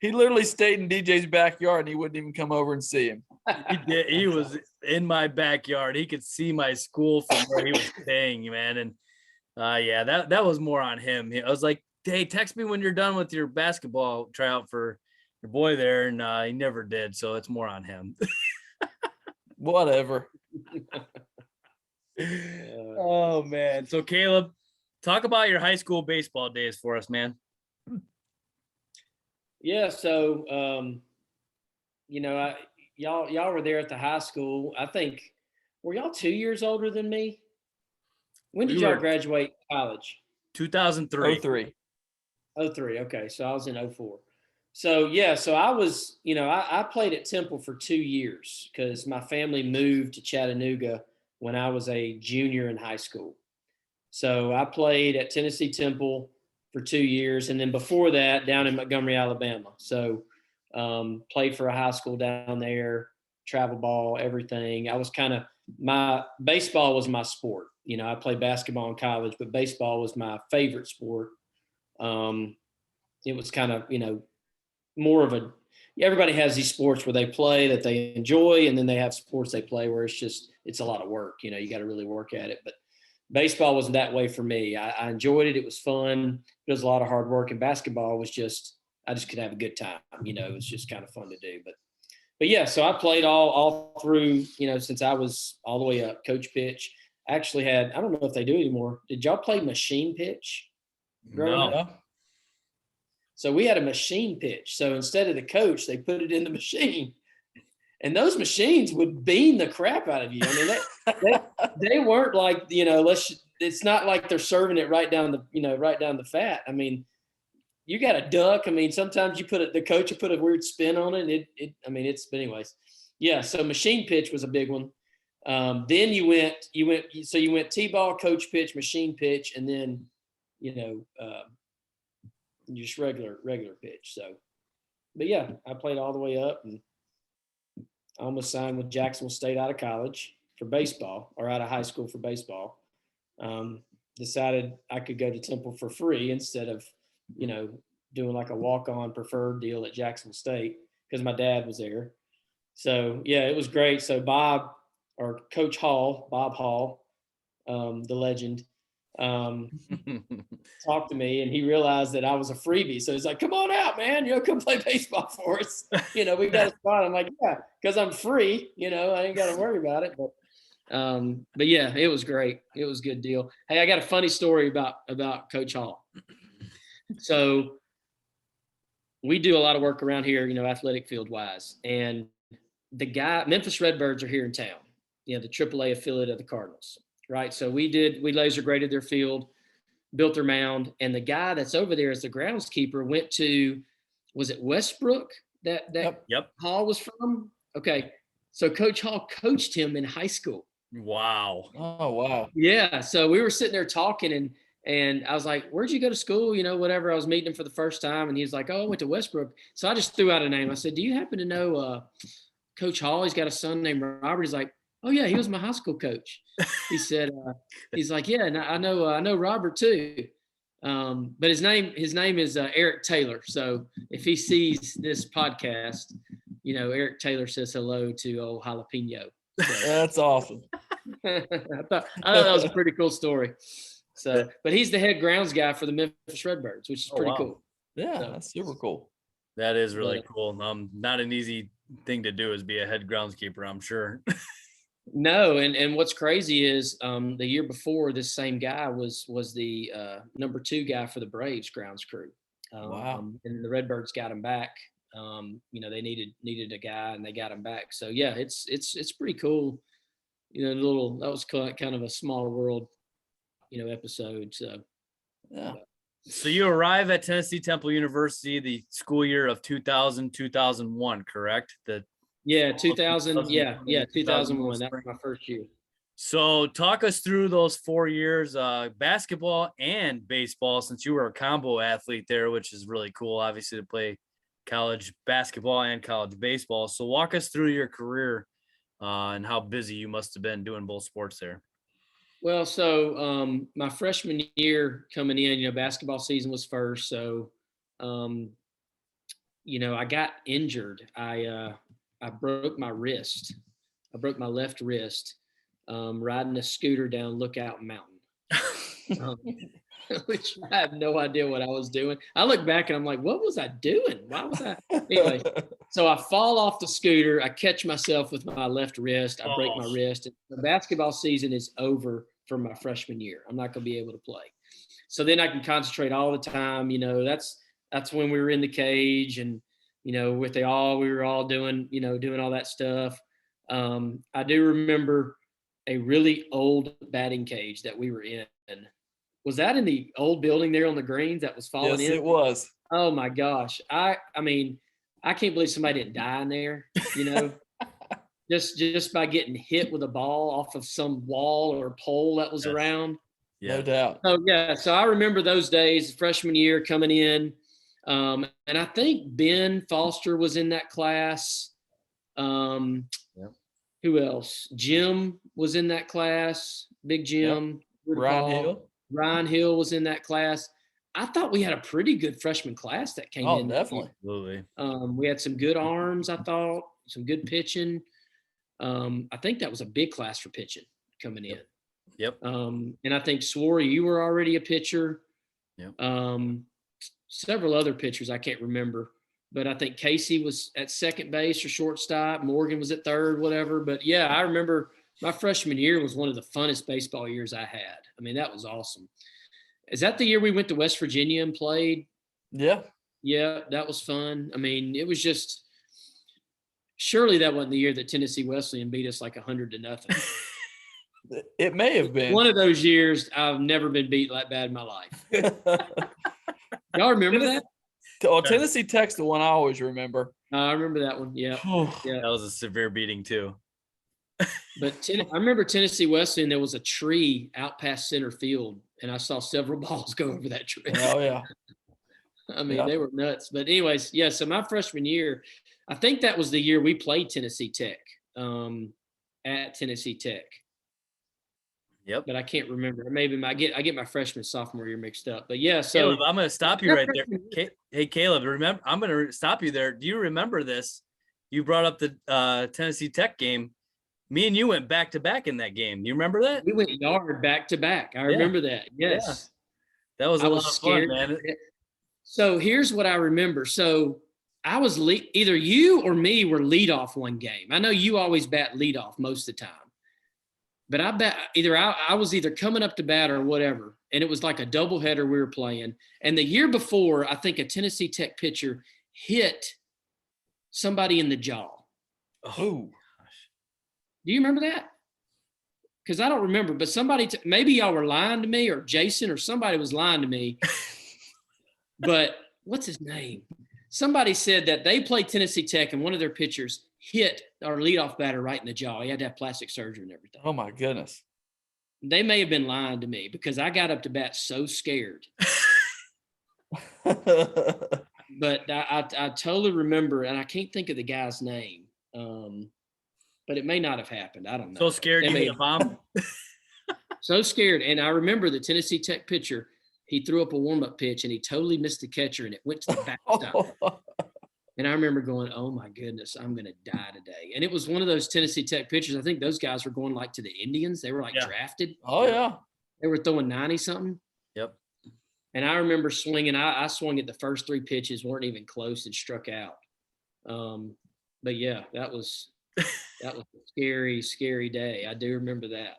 Speaker 3: He literally stayed in DJ's backyard and he wouldn't even come over and see him.
Speaker 1: He did. He was in my backyard. He could see my school from where he was staying, man. And yeah, that was more on him. I was like, hey, text me when you're done with your basketball tryout for your boy there. And he never did. So it's more on him.
Speaker 3: Whatever.
Speaker 1: Oh, man. So, Caleb, Talk about your high school baseball days for us, man.
Speaker 2: Yeah. So, y'all were there at the high school. I think, were y'all 2 years older than me? When did
Speaker 1: We
Speaker 2: y'all
Speaker 1: were
Speaker 2: graduate college?
Speaker 1: 2003.
Speaker 3: 03.
Speaker 2: 03. Okay. So I was in 04. So yeah, so I was, I played at Temple for 2 years because my family moved to Chattanooga when I was a junior in high school. So I played at Tennessee Temple for 2 years, and then before that, down in Montgomery, Alabama. So played for a high school down there, travel ball, everything. I was my baseball was my sport. I played basketball in college, but baseball was my favorite sport. It was kind of, more of everybody has these sports where they play that they enjoy, and then they have sports they play where it's a lot of work. You got to really work at it. But baseball wasn't that way for me. I enjoyed it. It was fun. It was a lot of hard work, and basketball was I just could have a good time. It was just kind of fun to do. But yeah, so I played all through, since I was all the way up, coach pitch. I actually I don't know if they do anymore. Did y'all play machine pitch growing up? So we had a machine pitch. So instead of the coach, they put it in the machine, and those machines would bean the crap out of you. I mean, they weren't like, it's not like they're serving it right down the fat. I mean, you got to duck. I mean, sometimes the coach will put a weird spin on it. But anyways, yeah. So machine pitch was a big one. Then you went T-ball, coach pitch, machine pitch, and then, just regular pitch. So, but yeah, I played all the way up, and I almost signed with Jacksonville State out of college for baseball, or out of high school for baseball. Decided I could go to Temple for free instead of, doing like a walk-on preferred deal at Jacksonville State because my dad was there. So yeah, it was great. So Bob Hall, the legend, talked to me, and he realized that I was a freebie. So he's like, "Come on out, man. Come play baseball for us. We got a spot." I'm like, "Yeah, because I'm free. I ain't got to worry about it." But yeah, it was great. It was a good deal. Hey, I got a funny story about Coach Hall. So we do a lot of work around here, athletic field wise, and Memphis Redbirds are here in town. The AAA affiliate of the Cardinals. Right. So we laser graded their field, built their mound, and the guy that's over there as the groundskeeper went to, was it Westbrook that
Speaker 1: Yep.
Speaker 2: Hall was from? Okay. So Coach Hall coached him in high school.
Speaker 1: Wow.
Speaker 3: Oh, wow.
Speaker 2: Yeah. So we were sitting there talking, and I was like, "Where'd you go to school?" Whatever. I was meeting him for the first time, and he was like, "Oh, I went to Westbrook." So I just threw out a name. I said, "Do you happen to know Coach Hall? He's got a son named Robert." He's like, "Oh yeah, he was my high school coach." He said, he's like, "Yeah, I know Robert too." But his name is Eric Taylor. So if he sees this podcast, Eric Taylor says hello to old Jalapeno. So,
Speaker 3: That's awesome.
Speaker 2: I thought that was a pretty cool story. So, but he's the head grounds guy for the Memphis Redbirds, which is pretty cool.
Speaker 3: Yeah, that's super cool.
Speaker 1: That is really cool. Not an easy thing to do is be a head groundskeeper, I'm sure.
Speaker 2: No, and what's crazy is the year before, this same guy was the number 2 guy for the Braves grounds crew.
Speaker 3: Wow.
Speaker 2: And the Redbirds got him back. They needed a guy, and they got him back. So yeah, it's pretty cool. That was kind of a small world, episode. So
Speaker 3: yeah.
Speaker 1: So you arrive at Tennessee Temple University the school year of 2000-2001, correct?
Speaker 2: 2000. Yeah, 2001. That was my first year.
Speaker 1: So talk us through those 4 years, basketball and baseball, since you were a combo athlete there, which is really cool, obviously, to play college basketball and college baseball. So walk us through your career and how busy you must have been doing both sports there.
Speaker 2: Well, so my freshman year coming in, basketball season was first. So, I got injured. I broke my wrist. I broke my left wrist riding a scooter down Lookout Mountain, which I have no idea what I was doing. I look back and I'm like, what was I doing? Why was I? Anyway, so I fall off the scooter. I catch myself with my left wrist. I break my wrist. The basketball season is over for my freshman year. I'm not going to be able to play. so then I can concentrate all the time. That's when we were in the cage, and we were all doing all that stuff. I do remember a really old batting cage that we were in. Was that in the old building there on the greens that was falling in?
Speaker 3: Yes, it was.
Speaker 2: Oh my gosh. I mean, I can't believe somebody didn't die in there, just by getting hit with a ball off of some wall or pole that was around.
Speaker 1: Yeah.
Speaker 3: No doubt.
Speaker 2: So I remember those days, freshman year coming in. And I think Ben Foster was in that class. Who else? Jim was in that class. Big Jim.
Speaker 3: Yep.
Speaker 2: Ryan Hill was in that class. I thought we had a pretty good freshman class that came in.
Speaker 3: Oh, definitely.
Speaker 1: Absolutely.
Speaker 2: We had some good arms, I thought, some good pitching. I think that was a big class for pitching coming in.
Speaker 1: Yep.
Speaker 2: And I think Swor, you were already a pitcher.
Speaker 1: Yep.
Speaker 2: Several other pitchers I can't remember, but I think Casey was at second base or shortstop. Morgan was at third, whatever. But yeah, I remember my freshman year was one of the funnest baseball years I had. I mean, that was awesome. Is that the year we went to West Virginia and played?
Speaker 3: Yeah.
Speaker 2: Yeah, that was fun. I mean, it was just surely that wasn't the year that Tennessee Wesleyan beat us like 100-0.
Speaker 3: It may have been.
Speaker 2: One of those years I've never been beat that bad in my life. Y'all remember that?
Speaker 3: Oh, Tennessee Tech's the one I always remember.
Speaker 2: I remember that one. Yeah.
Speaker 1: That was a severe beating too.
Speaker 2: But I remember Tennessee Wesleyan, there was a tree out past center field, and I saw several balls go over that tree.
Speaker 3: Oh, yeah.
Speaker 2: I mean, they were nuts. But anyways, yeah, so my freshman year, I think that was the year we played Tennessee Tech at Tennessee Tech.
Speaker 1: Yep.
Speaker 2: But I can't remember. Maybe I get my freshman sophomore year mixed up. But yeah, so
Speaker 1: Caleb, I'm going to stop you right there. Hey, Caleb, I'm going to stop you there. Do you remember this? You brought up the Tennessee Tech game. Me and you went back to back in that game. You remember that?
Speaker 2: We went yard back to back. I remember that. Yes.
Speaker 1: Yeah. That was a lot of fun, man.
Speaker 2: So here's what I remember. So I was either you or me were leadoff one game. I know you always bat leadoff most of the time. But I bet I was either coming up to bat or whatever. And it was like a doubleheader we were playing. And the year before, I think a Tennessee Tech pitcher hit somebody in the jaw.
Speaker 3: Oh.
Speaker 2: Do you remember that? Because I don't remember, but somebody, maybe y'all were lying to me, or Jason or somebody was lying to me. But what's his name? Somebody said that they played Tennessee Tech and one of their pitchers hit our leadoff batter right in the jaw. He had to have plastic surgery and everything.
Speaker 3: Oh, my goodness.
Speaker 2: They may have been lying to me because I got up to bat so scared. But I totally remember, and I can't think of the guy's name. But it may not have happened. I don't know.
Speaker 1: So scared you hit a bomb?
Speaker 2: So scared. And I remember the Tennessee Tech pitcher, he threw up a warm-up pitch, and he totally missed the catcher, and it went to the backstop. And I remember going, oh, my goodness, I'm going to die today. And it was one of those Tennessee Tech pitchers. I think those guys were going like to the Indians. They were like drafted.
Speaker 3: Oh, yeah.
Speaker 2: They were throwing 90-something.
Speaker 1: Yep.
Speaker 2: And I remember swinging. I swung at the first three pitches, weren't even close, and struck out. But, yeah, that was a scary, scary day. I do remember that.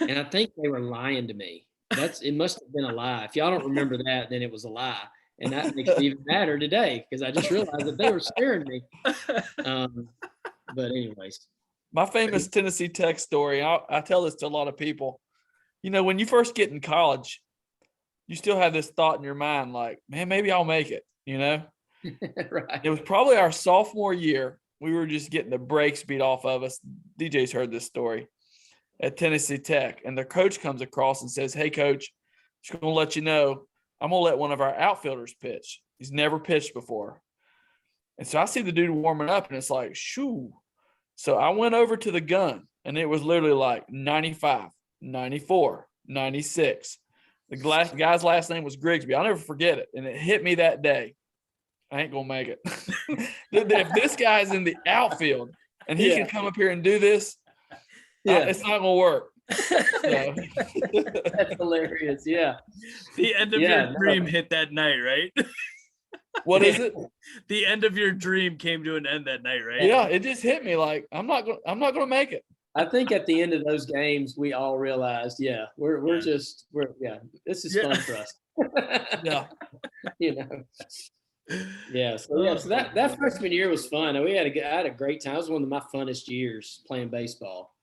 Speaker 2: And I think they were lying to me. It must have been a lie. If y'all don't remember that, then it was a lie. And that makes it even madder today because I just realized that they were scaring me. But anyways.
Speaker 3: My famous Tennessee Tech story, I tell this to a lot of people. You know, when you first get in college, you still have this thought in your mind like, man, maybe I'll make it, you know?
Speaker 2: Right.
Speaker 3: It was probably our sophomore year. We were just getting the brakes beat off of us. DJ's heard this story at Tennessee Tech. And the coach comes across and says, hey, coach, just going to let you know, I'm going to let one of our outfielders pitch. He's never pitched before. And so I see the dude warming up, and it's like, shoo. So I went over to the gun, and it was literally like 95, 94, 96. The guy's last name was Grigsby. I'll never forget it. And it hit me that day. I ain't going to make it. If this guy's in the outfield and he can come up here and do this, it's not going to work.
Speaker 2: That's hilarious. Yeah.
Speaker 1: The end of your dream hit that night, right?
Speaker 3: What is it?
Speaker 1: The end of your dream came to an end that night, right?
Speaker 3: Yeah, it just hit me like I'm not going to make it.
Speaker 2: I think at the end of those games, we all realized, we're this is fun for us.
Speaker 3: Yeah.
Speaker 2: You know. Yeah. So that freshman year was fun. I had a great time. It was one of my funnest years playing baseball.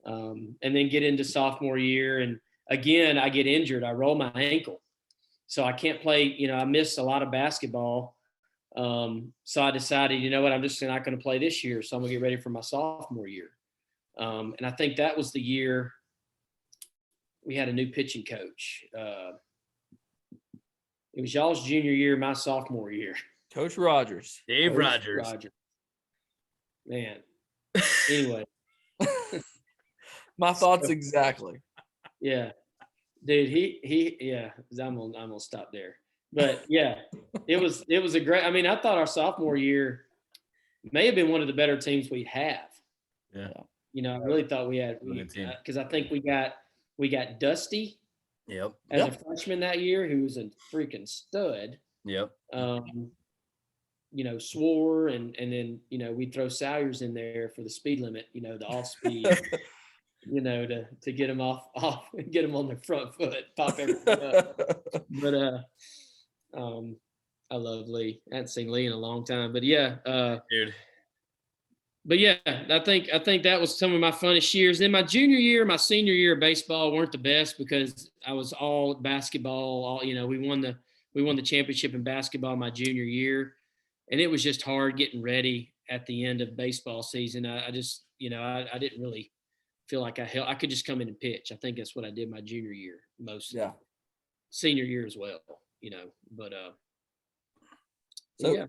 Speaker 2: And then get into sophomore year, and again I get injured. I roll my ankle, so I can't play. I miss a lot of basketball. So I decided, you know what, I'm just not going to play this year. So I'm gonna get ready for my sophomore year. And I think that was the year we had a new pitching coach. It was y'all's junior year, my sophomore year.
Speaker 3: Coach Rogers.
Speaker 1: Dave
Speaker 2: Coach
Speaker 1: Rogers.
Speaker 2: Man. Anyway.
Speaker 3: My thoughts exactly.
Speaker 2: Yeah. Dude, I'm gonna stop there. But yeah, it was a great, I thought our sophomore year may have been one of the better teams we have.
Speaker 1: Yeah.
Speaker 2: I really thought we had, because I think we got Dusty.
Speaker 1: Yep.
Speaker 2: As a freshman that year, who was a freaking stud.
Speaker 1: Yep.
Speaker 2: Swor, and then we'd throw Salyers in there for the speed limit, the off speed, to get them off, get them on their front foot, pop everything up. But I love Lee. I hadn't seen Lee in a long time, but
Speaker 1: dude.
Speaker 2: But yeah, I think that was some of my funnest years. Then my junior year, my senior year of baseball weren't the best, because I was all basketball. We won the championship in basketball my junior year, and it was just hard getting ready at the end of baseball season. I just, I didn't really feel like I could just come in and pitch. I think that's what I did my junior year mostly. Yeah. Senior year as well, but
Speaker 3: so yeah.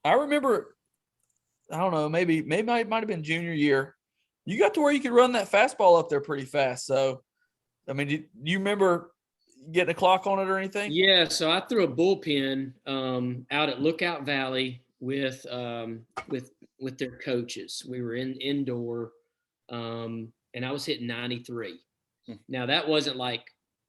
Speaker 3: I remember, I don't know, maybe it might have been junior year. You got to where you could run that fastball up there pretty fast. So, do you remember getting a clock on it or anything?
Speaker 2: Yeah. So I threw a bullpen out at Lookout Valley with their coaches. We were indoor, and I was hitting 93. Now that wasn't like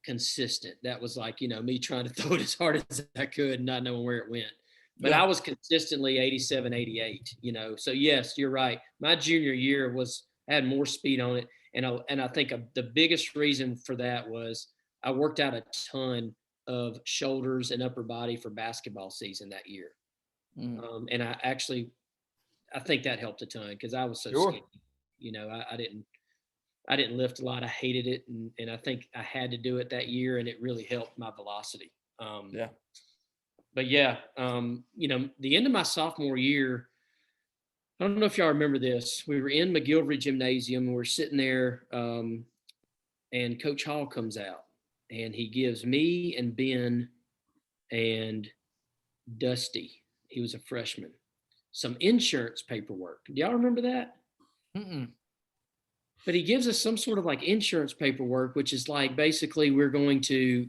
Speaker 2: consistent. That was like, me trying to throw it as hard as I could and not knowing where it went. But I was consistently 87, 88, So yes, you're right. My junior year I had more speed on it. And I think the biggest reason for that was I worked out a ton of shoulders and upper body for basketball season that year. And I think that helped a ton, because I was so skinny. I didn't lift a lot. I hated it. And I think I had to do it that year, and it really helped my velocity. But yeah, the end of my sophomore year, I don't know if y'all remember this. We were in McGilvery Gymnasium, and we're sitting there, and Coach Hall comes out, and he gives me and Ben and Dusty, he was a freshman, some insurance paperwork. Do y'all remember that?
Speaker 3: Mm-mm.
Speaker 2: But he gives us some sort of like insurance paperwork, which is like, basically we're going to,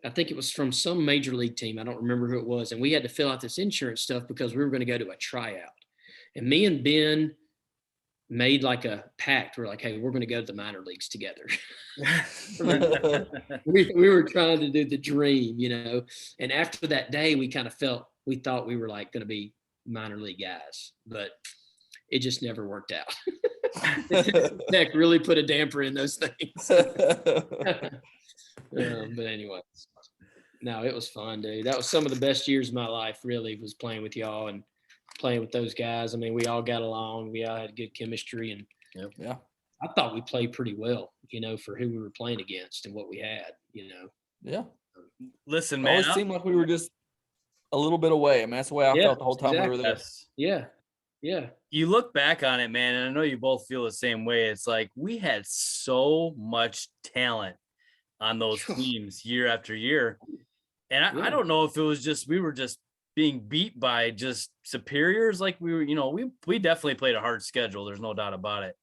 Speaker 2: I think it was from some major league team. I don't remember who it was. And we had to fill out this insurance stuff because we were going to go to a tryout. And me and Ben made like a pact. We're like, hey, we're going to go to the minor leagues together. we were trying to do the dream, And after that day, we kind of we thought we were like going to be minor league guys, but it just never worked out. Tech really put a damper in those things. But anyway, no, it was fun, dude. That was some of the best years of my life, really, was playing with y'all and playing with those guys. We all got along. We all had good chemistry, and I thought we played pretty well, for who we were playing against and what we had,
Speaker 3: Yeah.
Speaker 1: Listen,
Speaker 3: it
Speaker 1: man,
Speaker 3: always seemed like we were just a little bit away. That's the way I felt the whole time we were there.
Speaker 2: Yeah. Yeah.
Speaker 1: You look back on it, man, and I know you both feel the same way. It's like we had so much talent on those teams year after year. And I don't know if it was just we were just being beat by just superiors. Like we were, we definitely played a hard schedule. There's no doubt about it.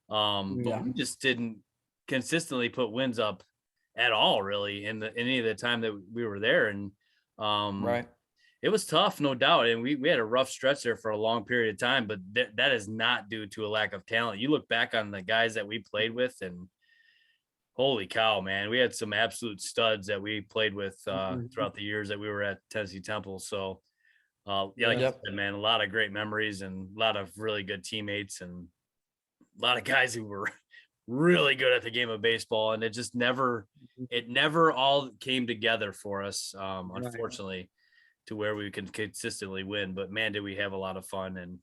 Speaker 1: But we just didn't consistently put wins up at all, really, in any of the time that we were there. And it was tough, no doubt. And we had a rough stretch there for a long period of time, but that is not due to a lack of talent. You look back on the guys that we played with, and holy cow, man, we had some absolute studs that we played with throughout the years that we were at Tennessee Temple. So, like you said, man, a lot of great memories and a lot of really good teammates. And lot of guys who were really good at the game of baseball, and it never all came together for us, unfortunately, to where we can consistently win. But man, did we have a lot of fun, and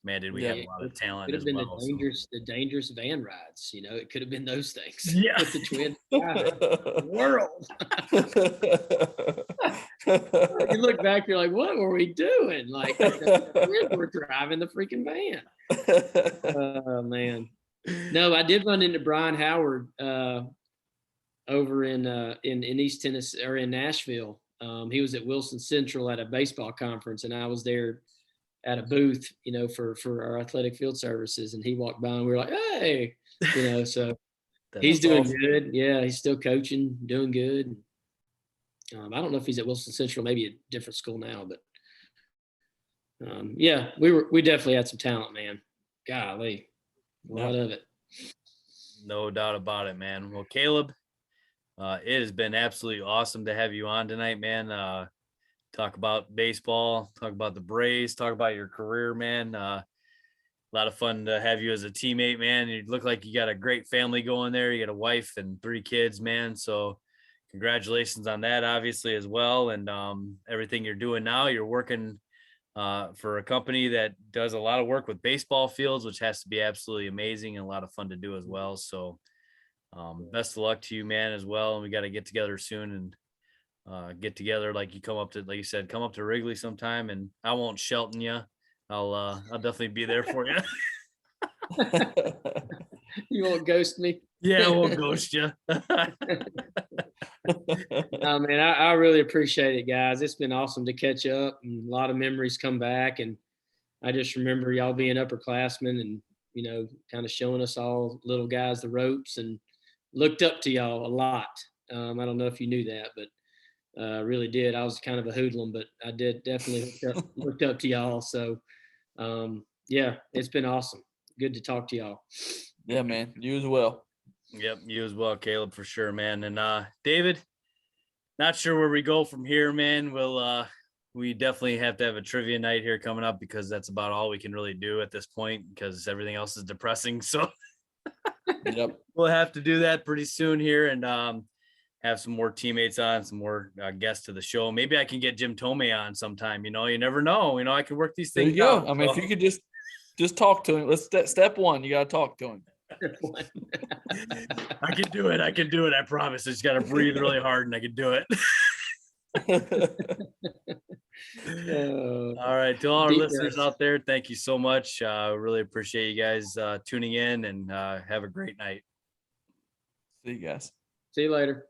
Speaker 1: man, did we have a lot of talent
Speaker 2: Could
Speaker 1: as
Speaker 2: have been
Speaker 1: well.
Speaker 2: the dangerous van rides. It could have been those things.
Speaker 1: Yeah.
Speaker 2: With the twin world. You look back, you're like, what were we doing? Like, we're driving the freaking van. Oh man. No, I did run into Brian Howard over in East Tennessee or in Nashville. He was at Wilson Central at a baseball conference, and I was there at a booth, for our athletic field services. And he walked by, and we were like, "Hey," So he's doing good. Yeah, he's still coaching, doing good. I don't know if he's at Wilson Central, maybe a different school now, but yeah, we definitely had some talent, man. Golly, a lot of it.
Speaker 1: No doubt about it, man. Well, Caleb, it has been absolutely awesome to have you on tonight, man. Talk about baseball, talk about the Braves, talk about your career, man. A lot of fun to have you as a teammate, man. You look like you got a great family going there. You got a wife and 3 kids, man. So congratulations on that, obviously, as well. And everything you're doing now, you're working for a company that does a lot of work with baseball fields, which has to be absolutely amazing and a lot of fun to do as well. So best of luck to you, man, as well. And we got to get together soon and get together, like you said, come up to Wrigley sometime, and I won't Shelton you. I'll definitely be there for you.
Speaker 2: You won't ghost me?
Speaker 1: Yeah, I won't ghost you.
Speaker 2: Oh man, I really appreciate it, guys. It's been awesome to catch up, and a lot of memories come back. And I just remember y'all being upperclassmen and, kind of showing us all little guys the ropes, and looked up to y'all a lot. I don't know if you knew that, but really did. I was kind of a hoodlum, but I did definitely looked up to y'all. So yeah, it's been awesome. Good to talk to y'all.
Speaker 3: Yeah, man. You as well.
Speaker 1: Yep, you as well, Caleb, for sure, man. And David, not sure where we go from here, man. We definitely have to have a trivia night here coming up, because that's about all we can really do at this point, because everything else is depressing. So
Speaker 3: Yep.
Speaker 1: We'll have to do that pretty soon here, and have some more teammates on, some more guests to the show. Maybe I can get Jim Tomei on sometime. You never know. I can work these
Speaker 3: There
Speaker 1: things
Speaker 3: you go.
Speaker 1: out.
Speaker 3: I mean, if you could just talk to him. Let's step one. You got to talk to him.
Speaker 1: I can do it. I promise. I just got to breathe really hard, and I can do it. All right, to all our listeners out there, thank you so much. Really appreciate you guys tuning in, and have a great night.
Speaker 3: See you guys.
Speaker 2: See you later.